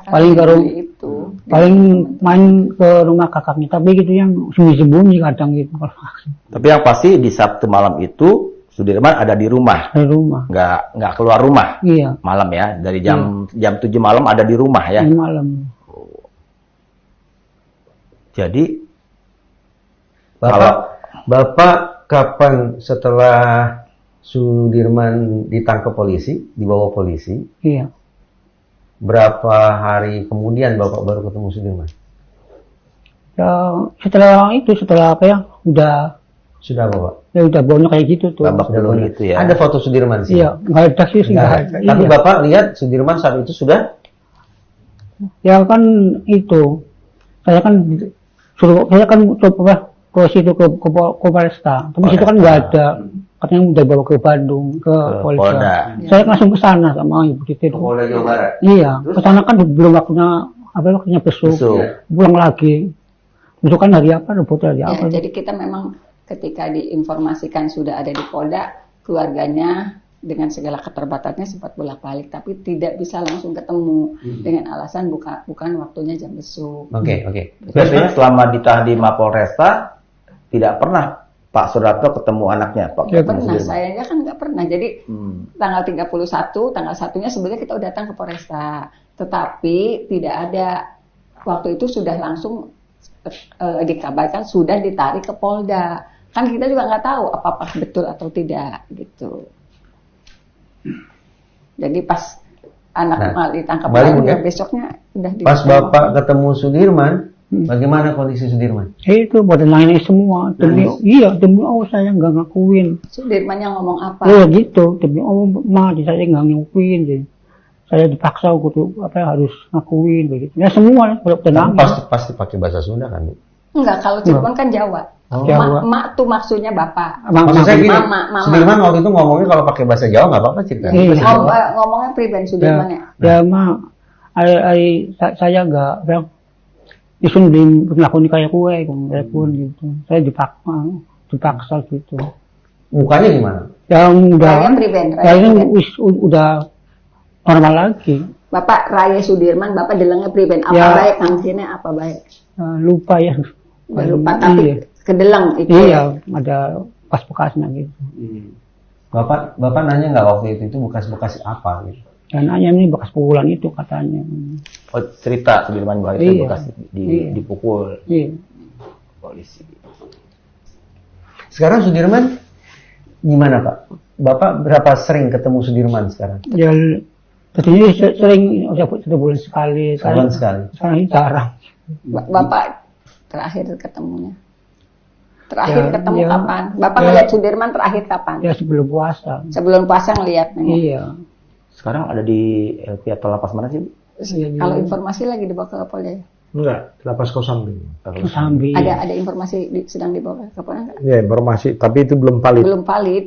Paling Kakak baru- itu. Paling main ke rumah kakaknya, tapi gitu yang sembunyi-sembunyi kadang gitu. Tapi yang pasti di Sabtu malam itu Sudirman ada di rumah, Dari rumah. nggak keluar rumah Iya. malam ya. Dari jam 7 malam ada di rumah ya. Di malam. Jadi Bapak kapan setelah Sudirman ditangkap polisi, dibawa polisi, Iya. berapa hari kemudian Bapak baru ketemu Sudirman? Ya setelah apa ya, udah Sudah Bapak? udah baunya kayak gitu tuh. babak Sudah belur banyak. gitu ya. Ada foto Sudirman sih? Iya, nggak ada sih, Nggak nggak ada. ada. Tapi Iya. Bapak lihat Sudirman saat itu sudah? Ya kan itu, saya kan coba ke situ ke Polresta, tapi situ kan nggak ada, katanya udah bawa ke Bandung ke Polda. Polda. Saya langsung ke sana sama ibu itu. Polda Jawa Barat. Iya, ke sana kan belum waktunya besuk, Besuk. pulang lagi. Besok kan hari apa, rebutan hari Ya, apa? jadi kita memang ketika diinformasikan sudah ada di Polda, keluarganya dengan segala keterbatasannya sempat bolak-balik, tapi tidak bisa langsung ketemu dengan alasan bukan waktunya jam besuk. Oke. Biasanya selama ditahan di Mapolresta tidak pernah Pak Sudarto ketemu anaknya, Pak. Ya, ketemu Pernah, Sudirman. saya kan nggak pernah. Jadi tanggal 31, tanggal 1-nya sebenarnya kita udah datang ke Polresta, tetapi tidak ada, waktu itu sudah langsung dikabarkan sudah ditarik ke Polda. Kan kita juga nggak tahu apakah betul atau tidak gitu. Jadi pas anak Nah, ditangkap kembali lagi, mungkin. ya besoknya udah Pas Bapak ketemu Sudirman, bagaimana kondisi Sudirman? Itu pada nangis semua. Demi Allah saya nggak ngakuin. Sudirman yang ngomong apa? Oh gitu, demi Allah saya nggak ngakuin. Jadi saya dipaksa harus ngakuin begitu. Ya semua pada Kan nangis. pasti pakai bahasa Sunda kan, Bu? Enggak, kalau Cirebon kan Jawa. Jawa. Mak tuh maksudnya bapak. Maksud saya gini, Mama. Sudirman waktu itu ngomongnya kalau pakai bahasa Jawa nggak apa-apa ceritanya. Iya. Ngomongnya pribadi Sudirman ya. Ya saya nggak isun belum melakukan kayak kue pun gitu. Saya dipaksa gitu. Mukanya gimana? Yang udah, Raya Priben, Raya kayaknya Priben. udah normal lagi. Bapak Raya Sudirman, Bapak delengnya priben. Apa Ya. baik fungsinya apa baik? Lupa ya. Udah lupa, tapi Iya. kedeleng itu. Iya, ada bekas-bekasnya gitu. Bapak nanya nggak waktu itu bekas-bekas apa gitu? Dan hanya ini bekas pukulan itu katanya. Oh, cerita Sudirman bahwa itu Iya. bekas Iya. dipukul Iya. polisi. Sekarang Sudirman gimana Pak? Bapak berapa sering ketemu Sudirman sekarang? Ya, tadinya sering udah bulan sekali. Sebulan sekali. Sekarang ini jarang. Bapak terakhir ketemunya. Terakhir Ya, ketemu ya. kapan? Bapak Ya. ngeliat Sudirman terakhir kapan? Ya sebelum puasa. Sebelum puasa ngeliat nih. Iya. Sekarang ada di LP atau lapas mana sih, Bu? Iya, Kalau iya. informasi lagi dibawa ke Polda. Ya? Enggak, lapas Kosambi. Terus Sambi. Ada informasi sedang dibawa ke Polda nggak? Ya, informasi, tapi itu belum valid. Belum valid.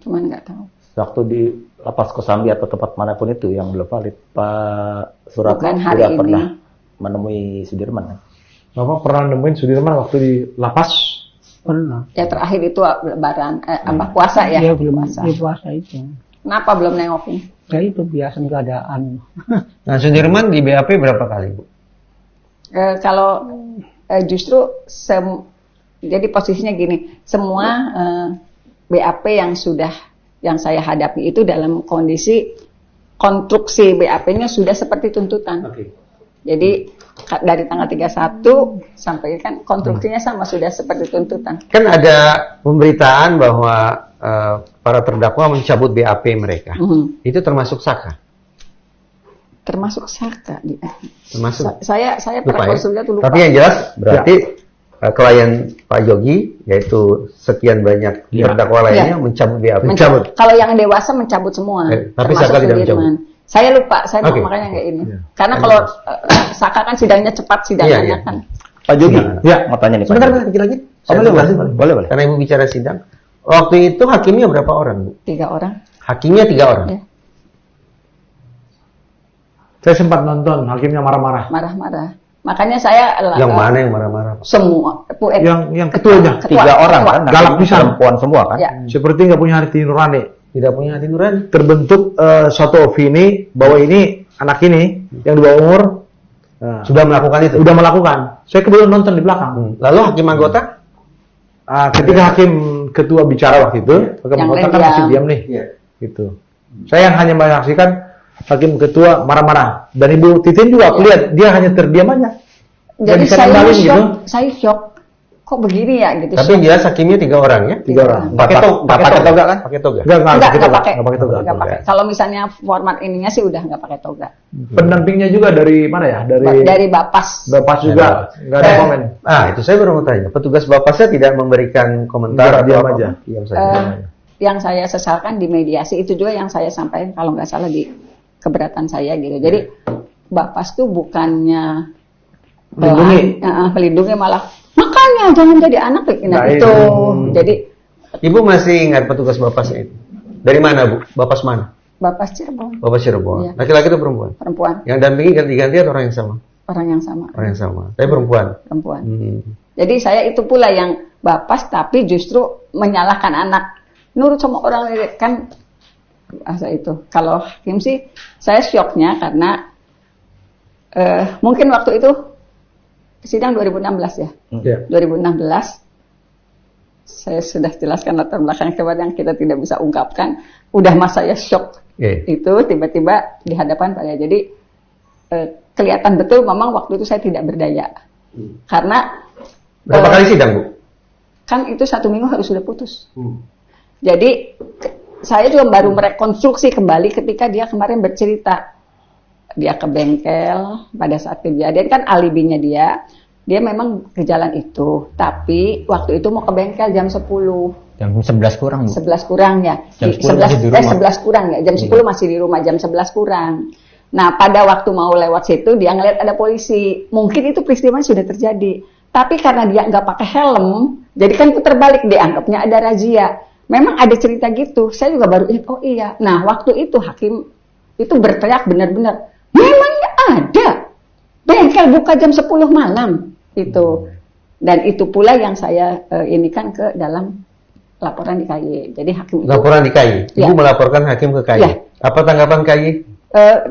Cuman nggak tahu. Waktu di lapas Kosambi atau tempat manapun itu yang belum valid, Pak Suratno Bukan hari tidak ini. pernah menemui Sudirman. Bapak pernah nemuin Sudirman waktu di lapas? Pernah. Ya terakhir itu lebaran, apa puasa ya? Iya, belum Puasa. di puasa itu. Kenapa belum nengokin? Ya itu biasa keadaan. Nah Sudirman di BAP berapa kali Bu? Kalau justru jadi posisinya gini, semua BAP yang saya hadapi itu dalam kondisi konstruksi BAP-nya sudah seperti tuntutan. Jadi dari tanggal 31 sampai kan konstruksinya sama sudah seperti tuntutan. Kan ada pemberitaan bahwa para terdakwa mencabut BAP mereka. Itu termasuk saka? Termasuk saka dia. Termasuk? Saya Lupa pernah ya? konsul tuh lupa. Tapi yang jelas berarti klien Pak Yogi, yaitu sekian banyak terdakwa lainnya Ya. mencabut BAP. Mencabut. Kalau yang dewasa mencabut semua. Tapi termasuk Saka tidak Sudirman. mencabut. Saya lupa, saya Oke. makanya nggak ini. Karena kalau Saka kan sidangnya cepat sidangnya Iya, iya. kan. Pak Jogi, Ya. mau tanya nih Pak. Sebentar, Jogi. dikit lagi. Oh, Saya boleh, jelasin. boleh, boleh. Karena Ibu bicara sidang. Waktu itu hakimnya berapa orang, Bu? 3 orang. Hakimnya 3 orang. Ya. Saya sempat nonton, hakimnya marah-marah. Marah-marah. Makanya saya Yang mana yang marah-marah? semua Yang ketuanya. 3 orang kan, Galak hakim pisan. perempuan semua kan. Ya. Seperti nggak punya hati nurani. Tidak punya hati nurani. Terbentuk suatu opini bahwa ini anak ini yang di bawah umur Sudah melakukan itu. udah melakukan. Saya kebetulan nonton di belakang. Lalu hakim anggota? Ketika hakim ketua bicara waktu itu, hakim Yang anggota lain kan masih diam. diam nih. Iya. Gitu. Saya hanya menyaksikan hakim ketua marah-marah dan Ibu Titin juga lihat dia hanya terdiam aja. Jadi bisa saya nembalin shock, gitu. saya shock. Kok begini ya gitu. Tapi yang jelas hakimnya 3 orang ya? 3 orang. Pakai toga kan? Pakai toga. Enggak Enggak pakai. Enggak pakai toga. Nggak pakai. Kalau misalnya format ininya sih udah nggak pakai toga. Pendampingnya juga dari mana ya? Dari Bapas. Bapak juga enggak ada komen. Itu saya baru mau tanya. Petugas Bapasnya tidak memberikan komentar Diam atau aja. apa? Diam saja. Yang saya sesalkan di mediasi itu juga yang saya sampaikan kalau nggak salah di keberatan saya gitu. Jadi Bapas tuh bukannya Melindungi. melindungi malah makanya jangan jadi anak nah, Baik. itu. Jadi Ibu masih ingat petugas Bapasnya itu? Dari mana, Bu? Bapas mana? Bapas Cirebon Bapas Cirebon. Iya. Laki-laki atau perempuan? perempuan, Yang dampingi ganti-ganti atau orang yang sama? orang yang sama, Orang yang sama. Tapi perempuan. perempuan. Hmm. Jadi saya itu pula yang Bapas tapi justru menyalahkan anak. Nurut sama orang kan bahasa itu. Kalau hakim sih saya syoknya karena mungkin waktu itu sidang 2016 ya. Ya. 2016 saya sudah jelaskan latar belakang kepada yang kita tidak bisa ungkapkan. Udah masa saya shock itu tiba-tiba di hadapan saya. Jadi kelihatan betul memang waktu itu saya tidak berdaya. Karena Berapa kali sidang, Bu? kan itu 1 minggu harus sudah putus. Jadi saya juga baru merekonstruksi kembali ketika dia kemarin bercerita. Dia ke bengkel pada saat kejadian kan alibinya dia memang ke jalan itu, tapi waktu itu mau ke bengkel jam 10. Jam 11 kurang, Bu. 11 kurang ya. Jam 10 masih di rumah. 11 kurang ya. Jam 10 masih di rumah, jam 11 kurang. Nah, pada waktu mau lewat situ dia ngeliat ada polisi. Mungkin itu peristiwa sudah terjadi. Tapi karena dia nggak pakai helm, jadi kan itu terbalik dianggapnya ada razia. Memang ada cerita gitu. Saya juga baru ingat, oh iya. Nah, waktu itu hakim itu berteriak benar-benar, memangnya ada bengkel buka jam 10 malam itu. Dan itu pula yang saya ini kan ke dalam laporan di KY. Jadi hakim itu Laporan di KY. Ibu Ya. melaporkan hakim ke KY. Ya. Apa tanggapan KY?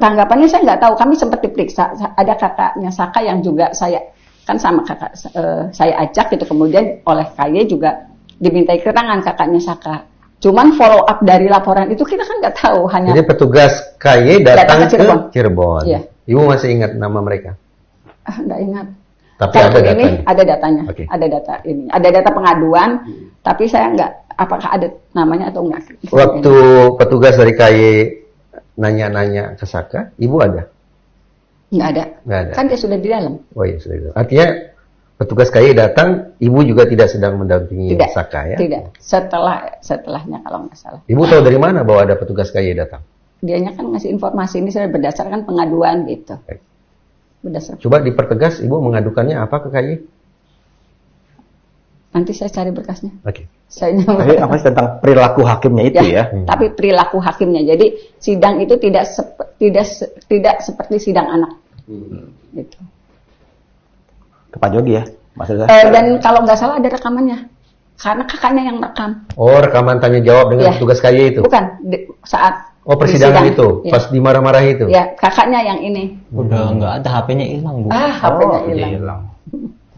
Tanggapannya saya nggak tahu. Kami sempat diperiksa. Ada kakaknya Saka yang juga saya kan sama kakak saya ajak gitu. Kemudian oleh KY juga dimintai keterangan kakaknya Saka. Cuman follow up dari laporan itu kita kan nggak tahu. Hanya Jadi petugas KY datang Datang ke ke Cirebon. Iya. Ibu masih ingat nama mereka? nggak ingat. Tapi Kalau ada ini datanya. ada datanya, Oke. ada data ini, ada data pengaduan. Tapi saya nggak, apakah ada namanya atau enggak? Waktu petugas dari KY nanya-nanya ke Saka, Ibu ada? Nggak ada. Nggak ada. Kan dia sudah di dalam. Oh iya, sudah itu. Artinya petugas KY datang, Ibu juga tidak sedang mendampingi Tidak. Saka ya? Tidak. Setelahnya kalau nggak salah. Ibu tahu dari mana bahwa ada petugas KY datang? Dianya kan ngasih informasi ini saya berdasarkan pengaduan gitu. Baik. Berdasarkan. Coba dipertegas, Ibu mengadukannya apa ke KY? Nanti saya cari berkasnya. Oke. Saya Tapi apa sih tentang perilaku hakimnya itu ya? Tapi perilaku hakimnya. Jadi sidang itu tidak seperti sidang anak. Gitu. Ke Pak Jogi ya, Mas Reza. Dan kalau nggak salah ada rekamannya. Karena kakaknya yang rekam. Oh, rekaman tanya jawab dengan Ya. petugas KY itu? Bukan, saat Oh, persidangan di sidang. itu? Ya. Pas dimarah-marah itu? Ya, kakaknya yang ini. Udah nggak ada, HP-nya hilang, Bu. HP-nya Oh, hilang. hilang.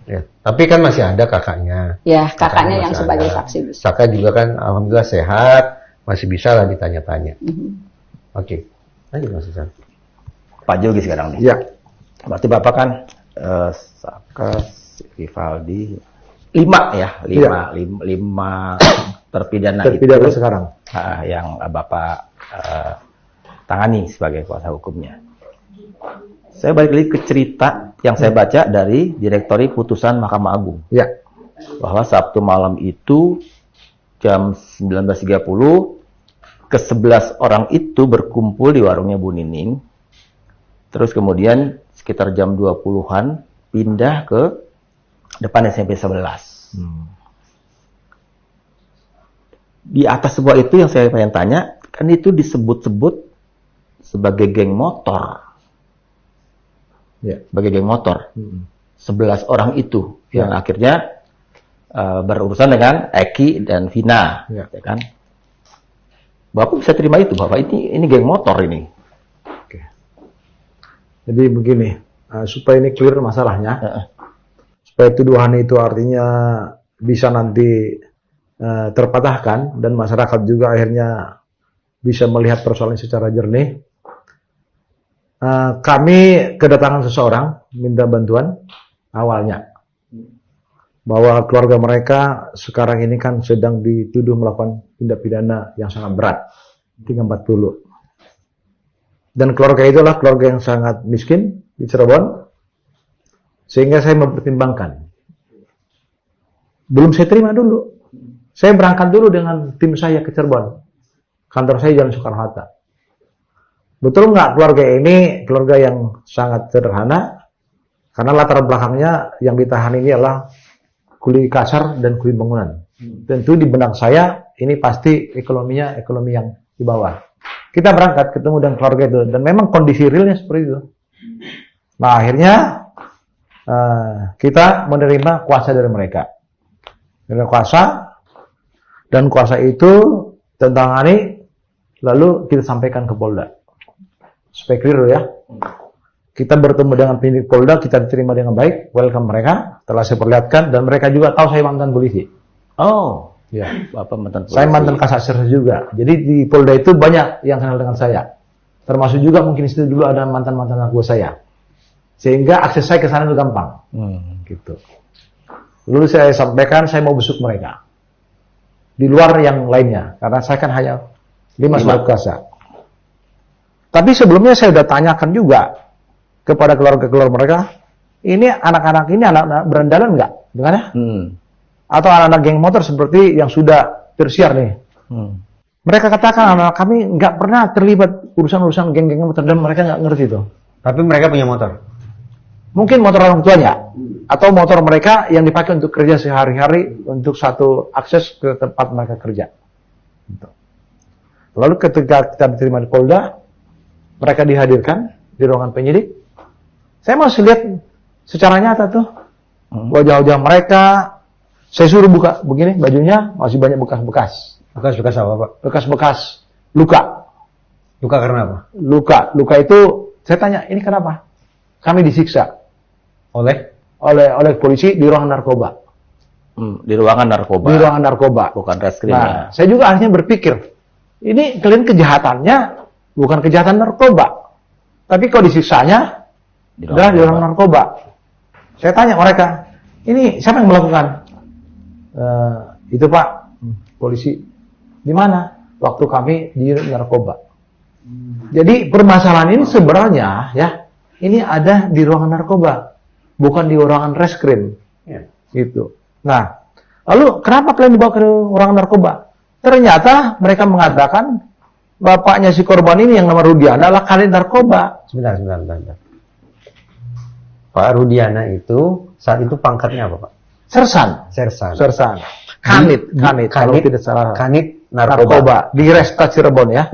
Ya. Tapi kan masih ada kakaknya. Ya, kakaknya yang masih sebagai ada. saksi. Saka juga kan alhamdulillah sehat, masih bisa lah ditanya-tanya. Mhm. Oke. Lanjut Mas Isan. Pak Jogi sekarang nih. Ya. Berarti Bapak kan Saka, Rivaldi, 5 ya, 5 terpidana Terpidana itu sekarang. yang Bapak tangani sebagai kuasa hukumnya. Saya balik lagi ke cerita yang saya baca dari Direktori Putusan Mahkamah Agung. Ya. Bahwa Sabtu malam itu jam 19.30 ke-11 orang itu berkumpul di warungnya Bu Nining. Terus kemudian sekitar jam 20-an pindah ke depan SMP 11. Di atas sebuah itu yang saya pengen tanya, kan itu disebut-sebut sebagai geng motor. Ya. Sebagai geng motor. 11 orang itu yang akhirnya berurusan dengan Eki dan Vina, Ya. ya kan? Bapak bisa terima itu, Bapak ini geng motor ini. Oke. Jadi begini, supaya ini clear masalahnya, supaya tuduhan itu artinya bisa nanti terpatahkan dan masyarakat juga akhirnya bisa melihat persoalan secara jernih. Kami kedatangan seseorang minta bantuan awalnya bahwa keluarga mereka sekarang ini kan sedang dituduh melakukan tindak pidana yang sangat berat, 340. Dan keluarga itulah keluarga yang sangat miskin di Cirebon, sehingga saya mempertimbangkan. Belum saya terima dulu. Saya berangkat dulu dengan tim saya ke Cirebon. Kantor saya Jalan Soekarno-Hatta. Betul nggak keluarga ini keluarga yang sangat sederhana, karena latar belakangnya yang ditahan ini adalah kuli kasar dan kuli bangunan. Tentu di benak saya ini pasti ekonominya ekonomi yang di bawah. Kita berangkat ketemu dengan keluarga itu dan memang kondisi realnya seperti itu. Nah akhirnya kita menerima kuasa dari mereka. Menerima kuasa dan kuasa itu tentangani lalu kita sampaikan ke Polda. Supaya clear ya. Kita bertemu dengan penyidik Polda, kita diterima dengan baik, welcome mereka, telah saya perlihatkan, dan mereka juga tahu saya mantan polisi. Oh, Ya. Bapak mantan polisi. Saya mantan Kasatser juga. Jadi di Polda itu banyak yang kenal dengan saya. Termasuk juga mungkin di situ dulu ada mantan-mantan anak buah saya. Sehingga akses saya ke sana itu gampang. Gitu. Lalu saya sampaikan saya mau besuk mereka. Di luar yang lainnya. Karena saya kan hanya 5 surat kuasa. Tapi sebelumnya saya sudah tanyakan juga kepada keluarga-keluarga mereka, ini anak-anak ini anak-anak berandalan nggak? Dengan ya? Atau anak-anak geng motor seperti yang sudah tersiar nih. Mereka katakan anak kami nggak pernah terlibat urusan-urusan geng-geng motor dan mereka nggak ngerti itu. Tapi mereka punya motor. Mungkin motor orang tuanya atau motor mereka yang dipakai untuk kerja sehari-hari untuk satu akses ke tempat mereka kerja. Gitu. Lalu ketika kita diterima di Polda, mereka dihadirkan di ruangan penyidik. Saya masih lihat secara nyata tuh wajah-wajah mereka, Saya suruh buka begini bajunya masih banyak bekas-bekas. Bekas-bekas apa, Pak? Bekas-bekas luka. Luka karena apa? Luka itu saya tanya ini kenapa? Kami disiksa oleh polisi di ruangan narkoba. Di ruangan narkoba. Di ruangan narkoba. Bukan reskrim. Nah, saya juga akhirnya berpikir, ini kalian kejahatannya bukan kejahatan narkoba, tapi kok disiksanya adalah di ruangan narkoba. Saya tanya mereka, ini siapa yang melakukan? Itu Pak, polisi. Di mana? Waktu kami di narkoba. Jadi permasalahan ini sebenarnya ya, ini ada di ruangan narkoba, bukan di ruangan reskrim. Gitu. Nah, lalu kenapa kalian dibawa ke ruangan narkoba? Ternyata mereka mengatakan bapaknya si korban ini yang nama Rudiana adalah kanit narkoba. Sebentar. Pak Rudiana itu saat itu pangkatnya apa, Pak? Sersan. Kanit. Kalau tidak salah. Kanit narkoba di Resta Cirebon ya.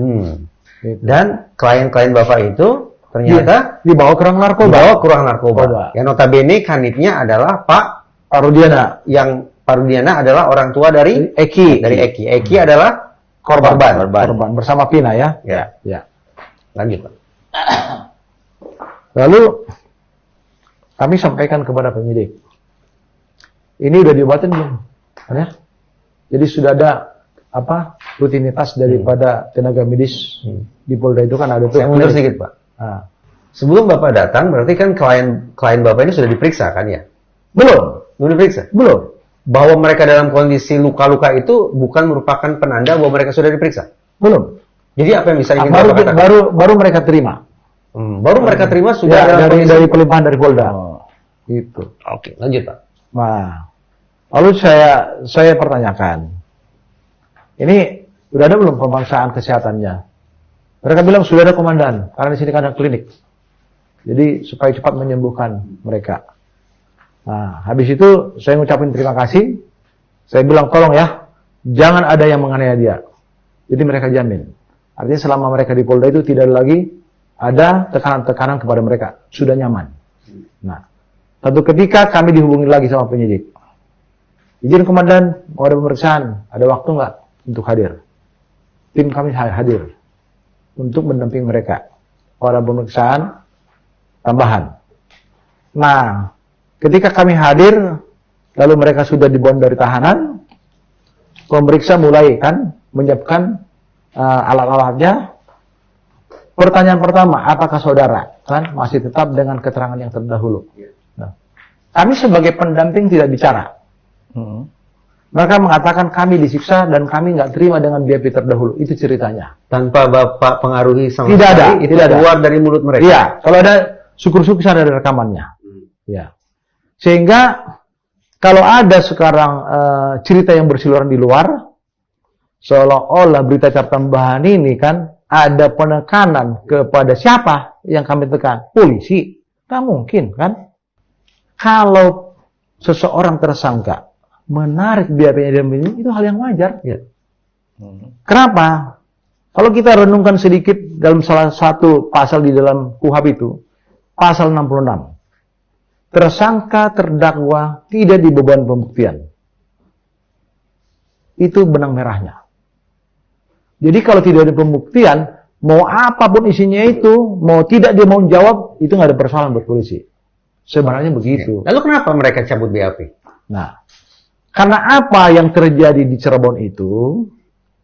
Dan klien-klien Bapak itu ternyata dibawa ke ruang narkoba. Yang notabene kanitnya adalah Pak Rudiana. Yang Pak Rudiana adalah orang tua dari Eki. Eki adalah korban bersama Pina ya. Ya. Lanjut, Pak. Lalu kami sampaikan kepada penyidik. Ini udah diobatin belum? Ya? Jadi sudah ada rutinitas daripada tenaga medis di Polda itu kan ada tuh. Saya mundur sedikit, Pak. Sebelum Bapak datang, berarti kan klien Bapak ini sudah diperiksa kan ya? Belum diperiksa. Belum. Bahwa mereka dalam kondisi luka-luka itu bukan merupakan penanda bahwa mereka sudah diperiksa? Belum. Jadi apa yang bisa ingin Bapak katakan? Baru mereka terima. Baru mereka terima sudah ya, dari pelimpahan dari Polda. Itu. Oke, lanjut, Pak. Nah, lalu saya pertanyakan. Ini sudah ada belum pemeriksaan kesehatannya? Mereka bilang sudah ada komandan, karena di sini kan ada klinik. Jadi supaya cepat menyembuhkan mereka. Nah, habis itu saya ngucapin terima kasih. Saya bilang tolong ya, jangan ada yang menganiaya dia. Jadi mereka jamin. Artinya selama mereka di Polda itu tidak lagi ada tekanan-tekanan kepada mereka. Sudah nyaman. Nah, satu ketika kami dihubungi lagi sama penyidik. Izin komandan, mau ada pemeriksaan, ada waktu nggak untuk hadir? Tim kami hadir untuk mendampingi mereka. Ada pemeriksaan tambahan. Nah, ketika kami hadir, lalu mereka sudah dibawa dari tahanan, pemeriksa mulai kan menyiapkan alat-alatnya. Pertanyaan pertama, apakah saudara kan masih tetap dengan keterangan yang terdahulu? Nah, kami sebagai pendamping tidak bicara. Mereka mengatakan kami disiksa dan kami nggak terima dengan BAP terdahulu. Itu ceritanya. Tanpa Bapak pengaruhi sama tidak sekali, ada, itu tidak keluar ada. dari mulut mereka. Iya, kalau ada syukur-syukur ada rekamannya. Ya. Sehingga kalau ada sekarang cerita yang berseliweran di luar, seolah-olah berita catatan bahan ini kan ada penekanan kepada siapa yang kami tekan? Polisi. Nggak mungkin kan? Kalau seseorang tersangka menarik BAP-nya itu hal yang wajar. Ya. Kenapa? Kalau kita renungkan sedikit dalam salah satu pasal di dalam KUHP itu, pasal 66. Tersangka terdakwa tidak dibeban pembuktian. Itu benang merahnya. Jadi kalau tidak ada pembuktian, mau apapun isinya itu, mau tidak dia mau jawab, itu nggak ada persoalan buat polisi. Sebenarnya begitu. Lalu kenapa mereka cabut BAP? Nah, karena apa yang terjadi di Cirebon itu,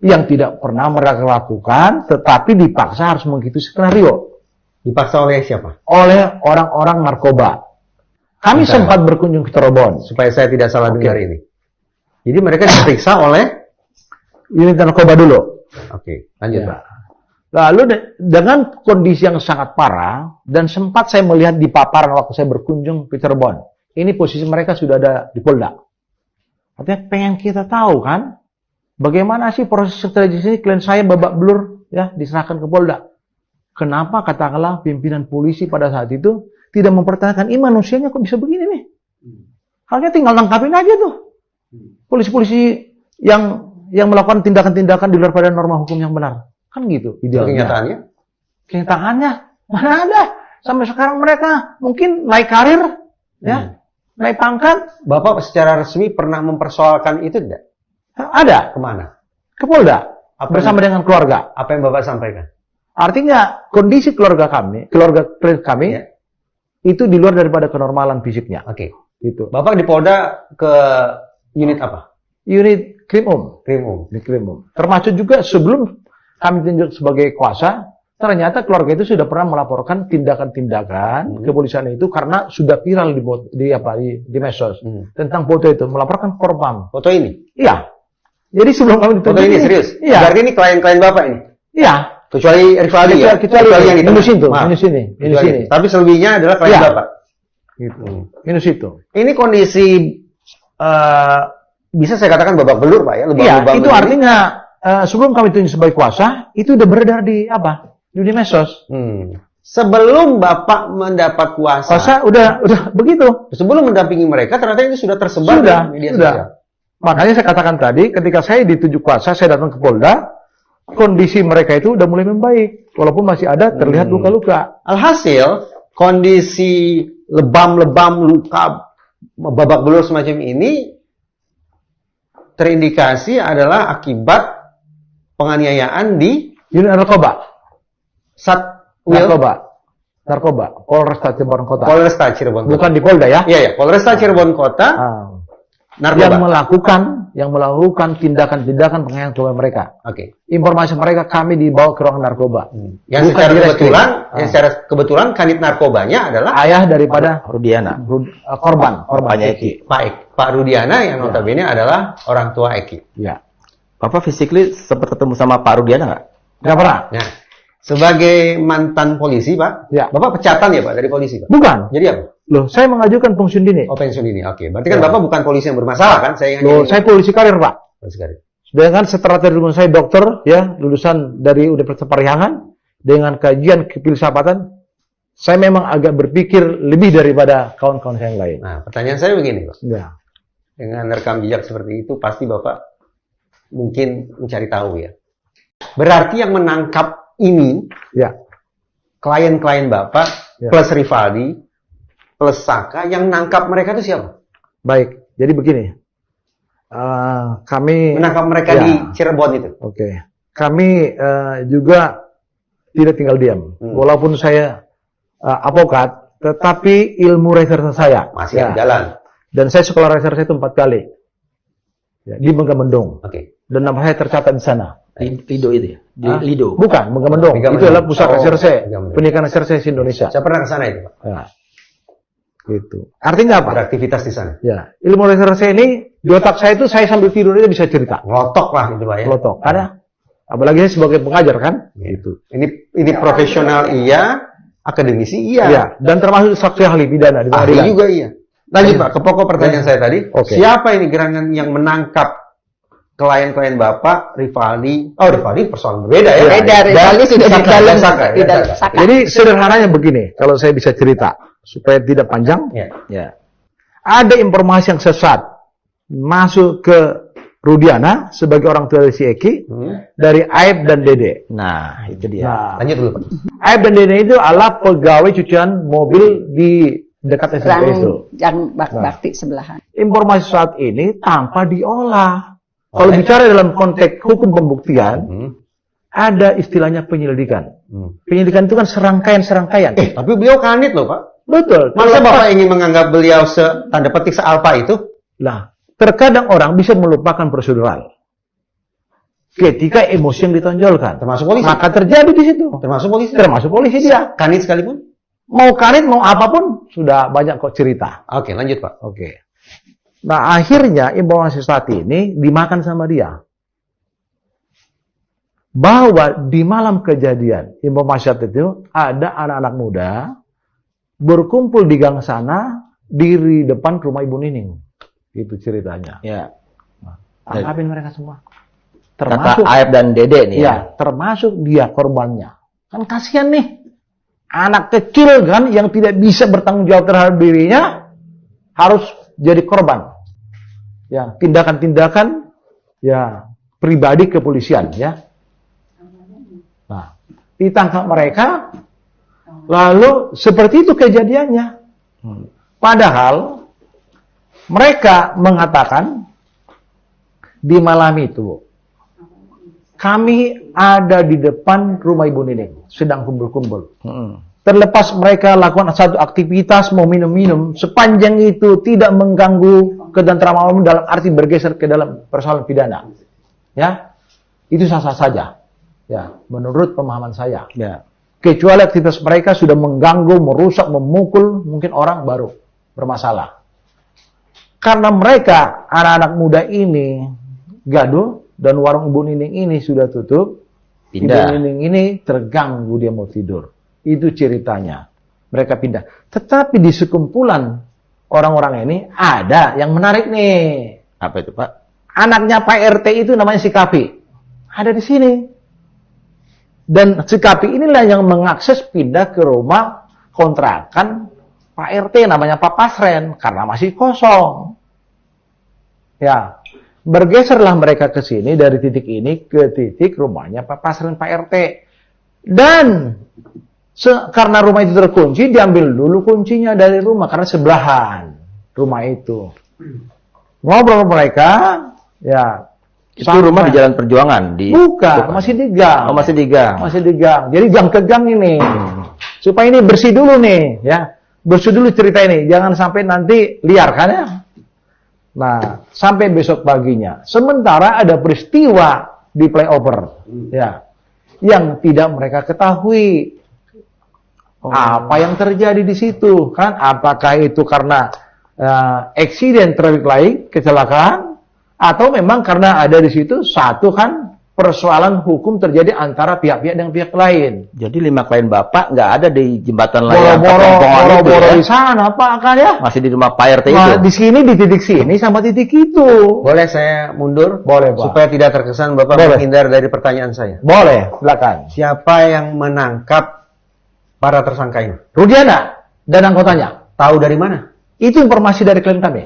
yang tidak pernah mereka lakukan, tetapi dipaksa harus mengikuti skenario. Dipaksa oleh siapa? Oleh orang-orang narkoba. Kami sempat berkunjung ke Cirebon. Supaya saya tidak salah dengar ini. Jadi mereka diperiksa oleh unit narkoba dulu. Oke, lanjut, Pak. Lalu dengan kondisi yang sangat parah, dan sempat saya melihat di paparan waktu saya berkunjung ke Cirebon. Ini posisi mereka sudah ada di Polda. Artinya pengen kita tahu kan, bagaimana sih proses strategis ini klien saya babak belur ya diserahkan ke Polda. Kenapa katakanlah pimpinan polisi pada saat itu tidak mempertanyakan, ini manusianya kok bisa begini nih? Halnya tinggal tangkapin aja tuh. Polisi-polisi yang melakukan tindakan-tindakan di luar pada norma hukum yang benar. Kan gitu idealnya. Kenyataannya mana ada? Sampai sekarang mereka mungkin naik karir ya. naik pangkat. Bapak secara resmi pernah mempersoalkan itu tidak? Ada. Kemana? Ke Polda. Apa Bersama dengan keluarga. Apa yang Bapak sampaikan? Artinya kondisi keluarga kami Ya. itu di luar daripada kenormalan fisiknya. Oke. Gitu. Bapak di Polda ke unit apa? Unit Krimum. Krimum. Di Krimum. Termasuk juga sebelum kami tunjuk sebagai kuasa, ternyata keluarga itu sudah pernah melaporkan tindakan-tindakan kepolisian itu karena sudah viral di medsos tentang foto itu, melaporkan korban. Foto ini? Iya. Jadi sebelum kami ditunjuk Foto ini serius? Iya. Berarti ini klien-klien Bapak ini? Iya. Kecuali Rivaldi ya? Kecuali yang itu. minus itu, Maaf. minus ini. Tapi selebihnya adalah klien Iya. Bapak? Gitu. Minus itu. Ini kondisi bisa saya katakan babak belur Pak ya? Iya, Lubang-lubang itu begini. artinya sebelum kami tunjuk sebagai kuasa, itu udah beredar di apa? Di medsos. Sebelum Bapak mendapat kuasa, Udah begitu. sebelum mendampingi mereka, ternyata ini sudah tersebar Sudah, di media sudah. sosial. Makanya saya katakan tadi, ketika saya ditunjuk kuasa, saya datang ke Polda, kondisi mereka itu udah mulai membaik, walaupun masih ada terlihat luka-luka. Alhasil, kondisi lebam-lebam luka babak belur semacam ini terindikasi adalah akibat penganiayaan di Unit narkoba, Satwil narkoba, Polresta Cirebon Kota. Polresta Cirebon Kota. Bukan di Polda ya. Iya, Polresta Cirebon Kota, Yang melakukan tindakan-tindakan penganiayaan kepada mereka. Oke. Informasi mereka kami dibawa ke ruangan narkoba. Yang Bukan secara kebetulan kanit narkobanya adalah ayah daripada Rudiana. korban Eki. Pak Rudiana yang notabene adalah orang tua Eki. Ya. Bapak physically sempat ketemu sama Pak Rudiana nggak? Nggak pernah. Nah, sebagai mantan polisi, Pak, Ya. Bapak pecatan ya, Pak, dari polisi, Pak? Bukan. Jadi apa? Loh, saya mengajukan pensiun dini. Oh, pensiun ini. Oke. Berarti kan Bapak bukan polisi yang bermasalah, kan? Loh, saya polisi karir, Pak. Sekali. Sedangkan setelah terjun saya dokter, ya, lulusan dari Universitas Parahyangan, dengan kajian kefilsafatan, saya memang agak berpikir lebih daripada kawan-kawan saya yang lain. Nah, pertanyaan saya begini, Pak. Ya. Dengan rekam jejak seperti itu, pasti Bapak mungkin mencari tahu ya. Berarti yang menangkap ini, Ya. klien-klien Bapak, Ya. plus Rivaldi, plus Saka, yang nangkap mereka itu siapa? Baik. Jadi begini. Kami Menangkap mereka Ya. di Cirebon itu. Oke. Kami juga tidak tinggal diam. Walaupun saya advokat, tetapi ilmu reserse saya Masih jalan. Dan saya sekolah reserse itu 4 kali. Ya, di Megamendung. Oke. Dan nama saya tercatat di sana. Lido itu ya? Lido. Bukan, Megamendung. Megamendung. Itu adalah pusat Oh, reserse, Megamendung. pendidikan reserse Indonesia. Saya pernah ke sana itu, Pak. Ya. Gitu. Artinya apa? Beraktivitas di sana. Ya, ilmu reserse ini di otak saya itu saya sambil tidur aja bisa cerita. Ngelotok lah gitu, Pak ya. Lotok. Ada. Apalagi saya sebagai pengajar kan? Gitu. Ini profesional iya, akademisi iya. Ya, dan termasuk saksi ahli pidana di Ahli pengadilan. juga iya. Lanjut Pak, ke pokok pertanyaan saya tadi. Oke. Siapa ini gerangan yang menangkap klien-klien Bapak, Rivaldi? Oh, Rivaldi persoalan berbeda ya. Beda, Rivaldi sudah di dalam. Di dalam Saka. Jadi sederhananya begini, kalau saya bisa cerita supaya tidak panjang, Ya. Ya. ada informasi yang sesat masuk ke Rudiana sebagai orang tua dari si Eki dari Aib dan Dede. Nah, itu dia. Nah, Lanjut dulu Pak. Aib dan Dede itu adalah pegawai cucian mobil di dekat SMP itu. Yang bakti sebelahan. Informasi saat ini tanpa diolah. Kalau bicara dalam konteks hukum pembuktian, ada istilahnya penyelidikan. Penyelidikan itu kan serangkaian-serangkaian. Tapi beliau kanit loh Pak. Betul. Masa Kalau- Bapak ingin menganggap beliau tanda petik sealpa itu? Lah, terkadang orang bisa melupakan prosedural. Ketika emosi yang ditonjolkan. Termasuk polisi? Maka terjadi di situ. Termasuk polisi? Termasuk polisi dia. Kanit sekalipun? Mau kanit, mau apapun, sudah banyak kok cerita. Oke, lanjut Pak. Oke. Nah, akhirnya informasi saat ini dimakan sama dia. Bahwa di malam kejadian, informasi saat itu, ada anak-anak muda berkumpul di gang sana, di depan rumah Ibu Nining. Itu ceritanya. Ya. Tangkapin mereka semua. Kata Termasuk Aib dan Dede nih ya. ya, termasuk dia korbannya. Kan kasihan nih. Anak kecil kan yang tidak bisa bertanggung jawab terhadap dirinya harus jadi korban. Ya, tindakan-tindakan ya pribadi kepolisian ya. Nah, ditangkap mereka lalu seperti itu kejadiannya. Padahal Mereka mengatakan di malam itu kami ada di depan rumah Ibu Nining sedang kumpul-kumpul. Terlepas mereka lakukan satu aktivitas mau minum-minum, sepanjang itu tidak mengganggu ketentraman umum dalam arti bergeser ke dalam persoalan pidana, ya itu sah-sah saja, ya menurut pemahaman saya. Ya. Kecuali aktivitas mereka sudah mengganggu, merusak, memukul mungkin orang baru bermasalah. Karena mereka anak-anak muda ini gaduh dan warung Ibu Nining ini sudah tutup, pindah. Ibu Nining ini terganggu dia mau tidur. Itu ceritanya. Mereka pindah. Tetapi di sekumpulan orang-orang ini ada yang menarik nih. Apa itu, Pak? Anaknya Pak RT itu namanya si Kapi. Ada di sini. Dan si Kapi inilah yang mengakses pindah ke rumah kontrakan Pak RT namanya Pak Pasren karena masih kosong. Ya. Bergeserlah mereka ke sini dari titik ini ke titik rumahnya Pak Pasren Pak RT. Dan karena rumah itu terkunci, diambil dulu kuncinya dari rumah karena sebelahan rumah itu. Ngobrol mereka, ya. Itu rumah di Jalan Perjuangan di. Bukan, masih di gang. Oh, masih di gang. Masih di gang. Jadi gang ke gang ini. Supaya ini bersih dulu nih, ya. Bersih dulu cerita ini, jangan sampai nanti liar kan ya. Nah, sampai besok paginya. Sementara ada peristiwa di flyover, ya, yang tidak mereka ketahui. Apa yang terjadi di situ kan? Apakah itu karena eksiden traffic light, kecelakaan, atau memang karena ada di situ satu kan persoalan hukum terjadi antara pihak-pihak dengan pihak lain. Jadi 5 klien Bapak nggak ada di jembatan Boro-boro ya? di sana Pak kan ya? Masih di rumah Pak RT itu. Nah, di sini di titik sini sama titik itu. Boleh saya mundur? Boleh, Pak. Supaya tidak terkesan Bapak menghindar dari pertanyaan saya. Boleh, silakan. Siapa yang menangkap para tersangka ini? Rudiana dan anggotanya. Tahu dari mana? Itu informasi dari klien kami.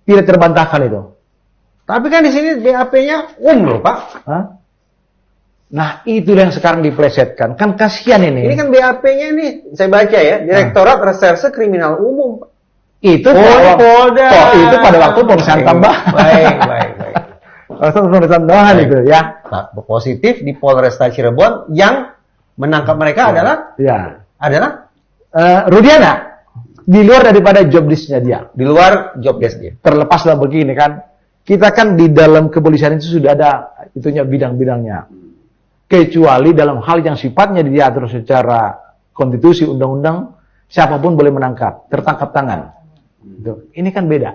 Tidak terbantahkan itu. Tapi kan di sini BAP-nya loh, Pak. Hah? Nah, itulah yang sekarang diplesetkan. Kan kasihan ini. Ini kan BAP-nya ini, saya baca ya, Direktorat Reserse Kriminal Umum. Itu Polda. Itu pada waktu pemeriksaan tambahan. Baik. Waktu pemeriksaan tambahan itu ya. Nah, positif di Polresta Cirebon yang menangkap mereka adalah Rudiana. Di luar daripada job list-nya dia. Di luar job desk dia. Terlepaslah begini kan. Kita kan di dalam kepolisian itu sudah ada itunya bidang-bidangnya. Kecuali dalam hal yang sifatnya diatur secara konstitusi, undang-undang, siapapun boleh menangkap, tertangkap tangan. Ini kan beda.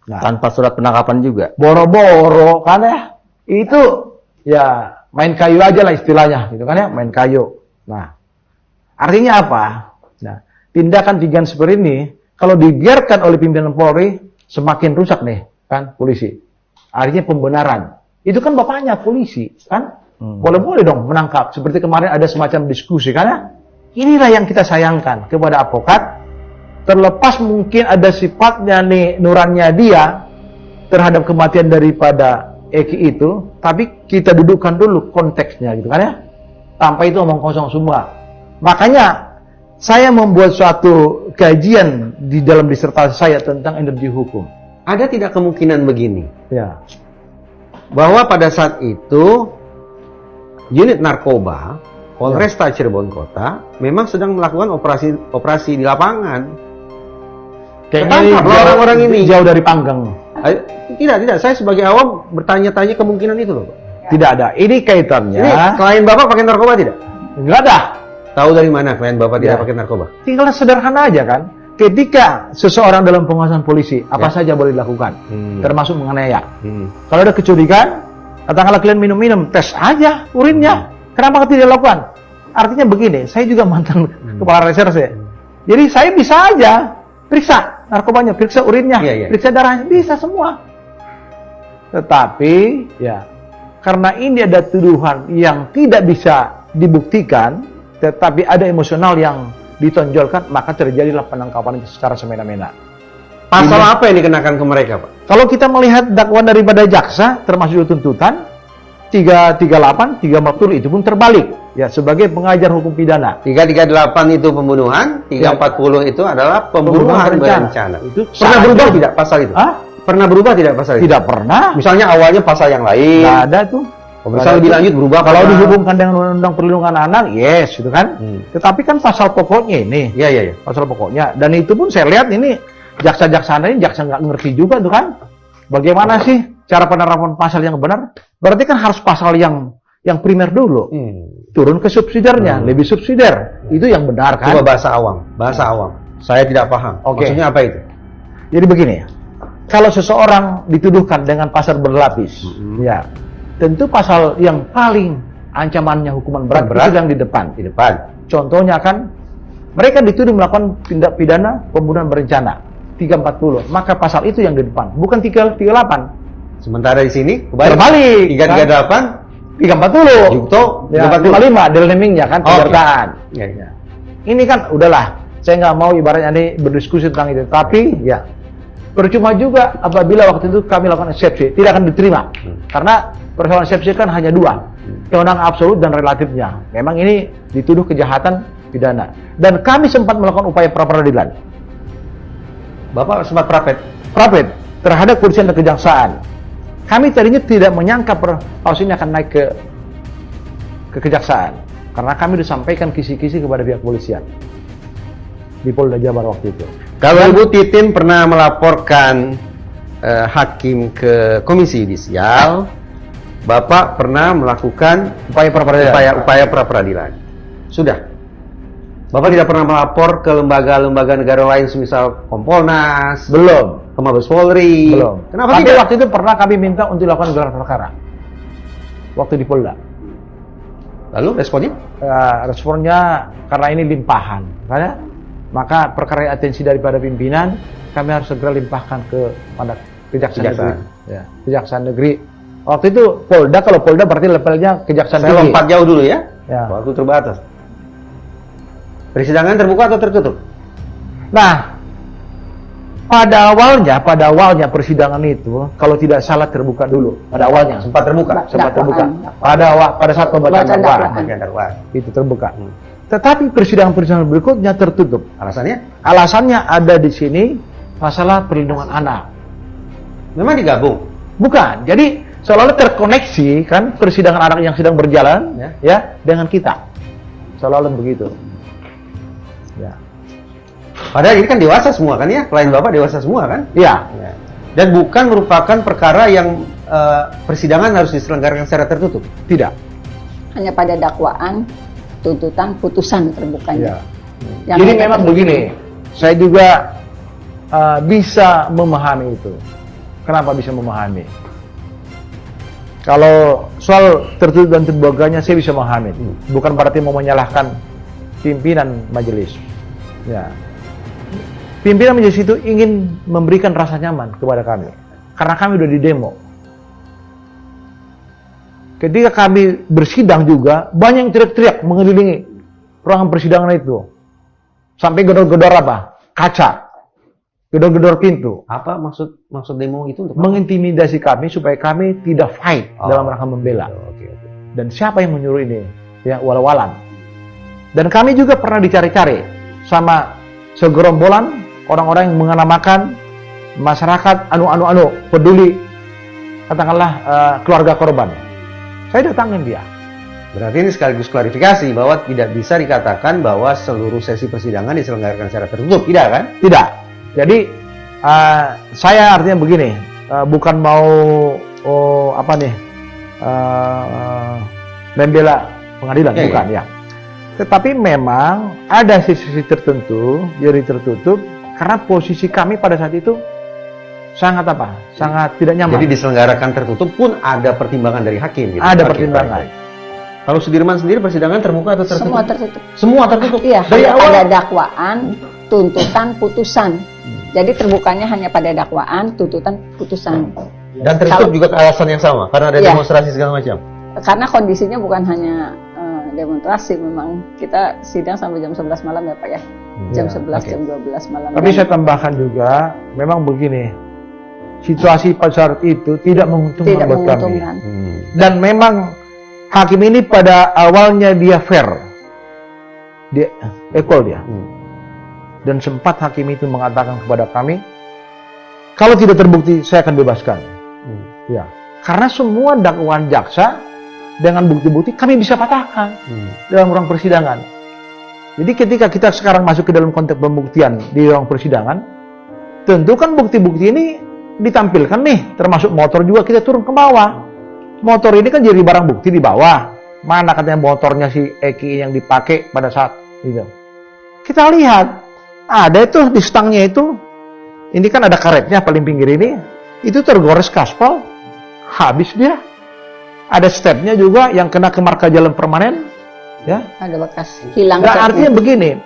Nah, tanpa surat penangkapan juga. Boro-boro kan ya. Itu ya main kayu aja lah istilahnya, gitu kan ya, main kayu. Nah, artinya apa? Nah, tindakan seperti ini kalau dibiarkan oleh pimpinan Polri semakin rusak nih, kan polisi. Artinya pembenaran. Itu kan bapaknya polisi, kan? Boleh-boleh dong menangkap. Seperti kemarin ada semacam diskusi, kan ya? Inilah yang kita sayangkan kepada advokat. Terlepas mungkin ada sifatnya nih, nurannya dia terhadap kematian daripada Eki itu, tapi kita dudukkan dulu konteksnya, gitu kan ya? Tanpa itu omong kosong semua. Makanya saya membuat suatu kajian di dalam disertasi saya tentang energi hukum. Ada tidak kemungkinan begini? Ya. Bahwa pada saat itu unit narkoba Polresta Cirebon Kota memang sedang melakukan operasi di lapangan. Kayaknya orang-orang ini jauh dari panggang. Tidak. Saya sebagai awam bertanya-tanya kemungkinan itu loh, Pak. Tidak ada. Ini kaitannya. Ini klien Bapak pakai narkoba tidak? Enggak ada. Tahu dari mana klien Bapak tidak pakai narkoba? Tinggal sederhana aja kan. Ketika seseorang dalam pengawasan polisi, apa saja boleh dilakukan, termasuk menganiaya. Kalau ada kecurigaan, katakanlah klien minum-minum, tes aja urinnya. Kenapa tidak dilakukan? Artinya begini, saya juga mantan kepala reserse. Jadi saya bisa aja periksa narkobanya, periksa urinnya, periksa darahnya, bisa semua. Tetapi ya, karena ini ada tuduhan yang tidak bisa dibuktikan, tetapi ada emosional yang ditonjolkan, maka terjadilah penangkapan itu secara semena-mena. Pasal apa yang dikenakan ke mereka, Pak? Kalau kita melihat dakwaan daripada jaksa, termasuk tuntutan 338, 340 itu pun terbalik. Ya, sebagai pengajar hukum pidana. 338 itu pembunuhan, 340 itu adalah pembunuhan berencana. Itu pernah berubah tidak pasal itu? Hah? Pernah berubah tidak pasal itu? Tidak pernah. Misalnya awalnya pasal yang lain. Nggak ada tuh. Misal lebih lanjut berubah. Kalau pernah. dihubungkan dengan Undang-Undang Perlindungan Anak, yes, gitu kan. Tetapi kan pasal pokoknya ini. Iya. Pasal pokoknya. Dan itu pun saya lihat ini jaksa-jaksa ini jaksa nggak ngerti juga tuh kan. Bagaimana sih cara penerapan pasal yang benar? Berarti kan harus pasal yang primer dulu. Turun ke subsidiarnya, lebih subsidiar. Itu yang benar kan? Coba bahasa awam. Bahasa awam. Saya tidak paham. Oke. Maksudnya apa itu? Jadi begini, kalau seseorang dituduhkan dengan pasal berlapis, ya tentu pasal yang paling ancamannya hukuman berat itu yang di depan. Di depan. Contohnya kan, mereka dituduh melakukan tindak pidana pembunuhan berencana 340, maka pasal itu yang di depan, bukan 338. Sementara di sini Terbalik. 338 340. Jukto Ya, 55 delemingnya kan penyertaan. Ya. Ini kan udahlah, saya nggak mau ibaratnya ini berdiskusi tentang itu, tapi ya percuma juga apabila waktu itu kami lakukan eksepsi, tidak akan diterima. Karena persoalan eksepsi kan hanya dua, kewenangan absolut dan relatifnya. Memang ini dituduh kejahatan pidana. Dan kami sempat melakukan upaya pra-peradilan. Bapak sempat Prapet terhadap kepolisian dan kejaksaan. Kami tadinya tidak menyangka kasus ini akan naik ke kejaksaan. Karena kami disampaikan kisi-kisi kepada pihak kepolisian di Polda Jabar waktu itu. Kalau Ibu Titin pernah melaporkan hakim ke Komisi Yudisial, Bapak pernah melakukan upaya pra-peradilan. Sudah. Bapak tidak pernah melapor ke lembaga-lembaga negara lain semisal Kompolnas, Belum. ke Mabes Polri. Belum. Kenapa Tapi tidak? waktu itu pernah kami minta untuk dilakukan gelar perkara. Waktu di Polda. Lalu responnya? Responnya karena ini limpahan. Maka perkara atensi daripada pimpinan kami harus segera limpahkan kepada Kejaksaan Negeri. Ya, Kejaksaan Negeri. Waktu itu Polda, kalau Polda berarti levelnya Kejaksaan Saya Tinggi. lompat jauh dulu ya. Ya. Waktu terbatas. Persidangan terbuka atau tertutup? Nah, pada awalnya persidangan itu kalau tidak salah terbuka dulu. Pada awalnya Sempat terbuka. sempat terbuka. Dakwaan. Pada saat pembacaan dakwaan Bagian dakwaan. itu terbuka. Tetapi persidangan-persidangan berikutnya tertutup. Alasannya? Alasannya ada di sini masalah perlindungan anak. Memang digabung. Bukan. Jadi seolah-olah terkoneksi kan persidangan anak yang sedang berjalan ya dengan kita. Seolah-olah begitu. Ya. Padahal ini kan dewasa semua kan ya? Klien Bapak dewasa semua kan? Iya. Ya. Dan bukan merupakan perkara yang persidangan harus diselenggarakan secara tertutup. Tidak. Hanya pada dakwaan, tuntutan, putusan terbukanya. Ya. Jadi memang begini, saya juga bisa memahami itu. Kenapa bisa memahami? Kalau soal tertutup dan terbukanya saya bisa memahami. Bukan berarti mau menyalahkan pimpinan majelis. Ya. Pimpinan majelis itu ingin memberikan rasa nyaman kepada kami. Karena kami udah di demo. Ketika kami bersidang juga, banyak yang teriak-teriak mengelilingi ruangan persidangan itu. Sampai gedor-gedor apa? Kaca. Gedor-gedor pintu. Apa maksud demo itu untuk mengintimidasi kami supaya kami tidak fight dalam rangka membela. Oke. Dan siapa yang menyuruh ini? Ya, walau-walan. Dan kami juga pernah dicari-cari sama segerombolan orang-orang yang mengenamakan masyarakat anu peduli, katakanlah keluarga korban. Saya datangin dia. Berarti ini sekaligus klarifikasi bahwa tidak bisa dikatakan bahwa seluruh sesi persidangan diselenggarakan secara tertutup, tidak kan? Tidak. Jadi saya artinya begini, bukan mau membela pengadilan, bukan ya. Tetapi memang ada sisi tertentu jadi tertutup karena posisi kami pada saat itu sangat sangat tidak nyaman. Jadi diselenggarakan tertutup pun ada pertimbangan dari hakim. Gitu. Ada pertimbangan. Kalau Sudirman sendiri persidangan terbuka atau tertutup? Semua tertutup. Semua tertutup. Iya, Dari hanya awal. pada dakwaan, tuntutan, putusan. Jadi terbukanya hanya pada dakwaan, tuntutan, putusan. Dan tertutup juga ke alasan yang sama karena ada demonstrasi segala macam. Karena kondisinya bukan hanya demonstrasi, memang kita sidang sampai jam 11 malam ya Pak ya. Jam 11, jam 12 malam. Tapi saya tambahkan juga, memang begini, situasi pada saat itu tidak menguntungkan buat kami. Dan memang hakim ini pada awalnya dia fair, dia equal dia. Dan sempat hakim itu mengatakan kepada kami, Kalau tidak terbukti, saya akan bebaskan. Ya, karena semua dakwaan jaksa dengan bukti-bukti kami bisa patahkan dalam ruang persidangan. Jadi ketika kita sekarang masuk ke dalam konteks pembuktian di ruang persidangan, tentu kan bukti-bukti ini ditampilkan nih, termasuk motor juga kita turun ke bawah. Motor ini kan jadi barang bukti di bawah. Mana katanya motornya si Eki yang dipakai pada saat itu. Kita lihat, ada itu di stangnya itu. Ini kan ada karetnya paling pinggir ini. Itu tergores kaspal. Habis dia. Ada stepnya juga yang kena ke marka jalan permanen. Ya. Ada bekas hilang. Nah, artinya begini.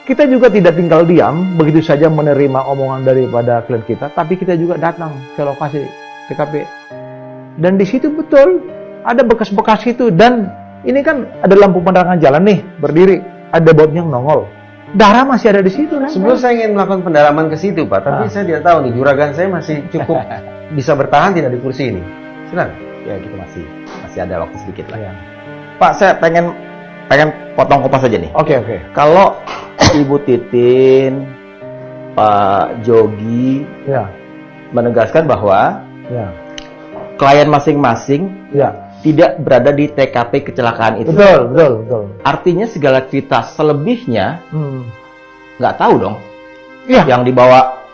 Kita juga tidak tinggal diam. Begitu saja menerima omongan daripada klien kita. Tapi kita juga datang ke lokasi TKP. Dan di situ betul. Ada bekas-bekas itu. Dan ini kan ada lampu penerangan jalan nih. Berdiri. Ada bautnya yang nongol. Darah masih ada di situ. Sebelum saya ingin melakukan pendalaman ke situ, Pak, tapi saya tidak tahu nih, juragan saya masih cukup bisa bertahan tidak di kursi ini. Silakan. Ya, kita masih ada waktu sedikit lah. Ya. Pak, saya pengen potong kopas aja nih. Oke. Kalau Ibu Titin, Pak Jogi menegaskan bahwa klien masing-masing tidak berada di TKP kecelakaan itu. Betul. Artinya segala cerita selebihnya nggak tahu dong. Iya. Yang dibawa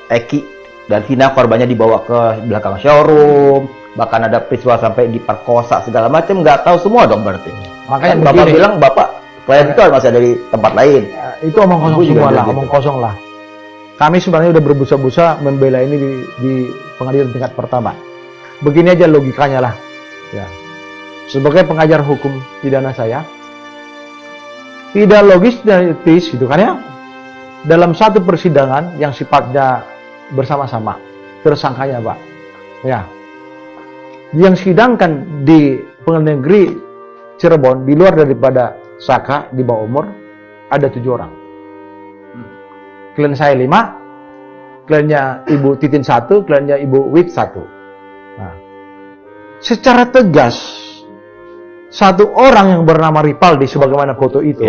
Eki dan Vina, korbannya dibawa ke belakang showroom, bahkan ada peristiwa sampai diperkosa segala macam, nggak tahu semua dong berarti. Makanya kan Bapak bilang klien itu masih ada di tempat lain. Itu omong kosong semua lah, omong kosong lah. Kami sebenarnya udah berbusa-busa membela ini di pengadilan tingkat pertama. Begini aja logikanya lah. Ya. Sebagai pengajar hukum pidana saya, tidak logis dan etis gitu kan ya. Dalam satu persidangan yang sifatnya bersama-sama, tersangkanya Pak, ya, yang sidangkan di Pengadilan Negeri Cirebon di luar daripada Saka di bawah umur ada 7 orang. Klien saya 5, kliennya Ibu Titin 1, kliennya Ibu Wit 1. Nah, secara tegas satu orang yang bernama Ripaldi sebagaimana foto itu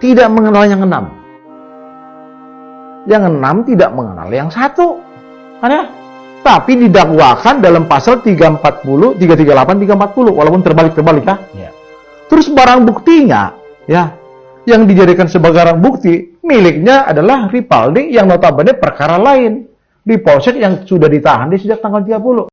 tidak mengenal yang 6. Yang 6 tidak mengenal yang 1. Kan ya? Tapi didakwakan dalam pasal 340, 338, 340 walaupun terbalik ya. Terus barang buktinya yang dijadikan sebagai barang bukti miliknya adalah Ripaldi yang notabene perkara lain di polsek yang sudah ditahan di sejak tanggal 30.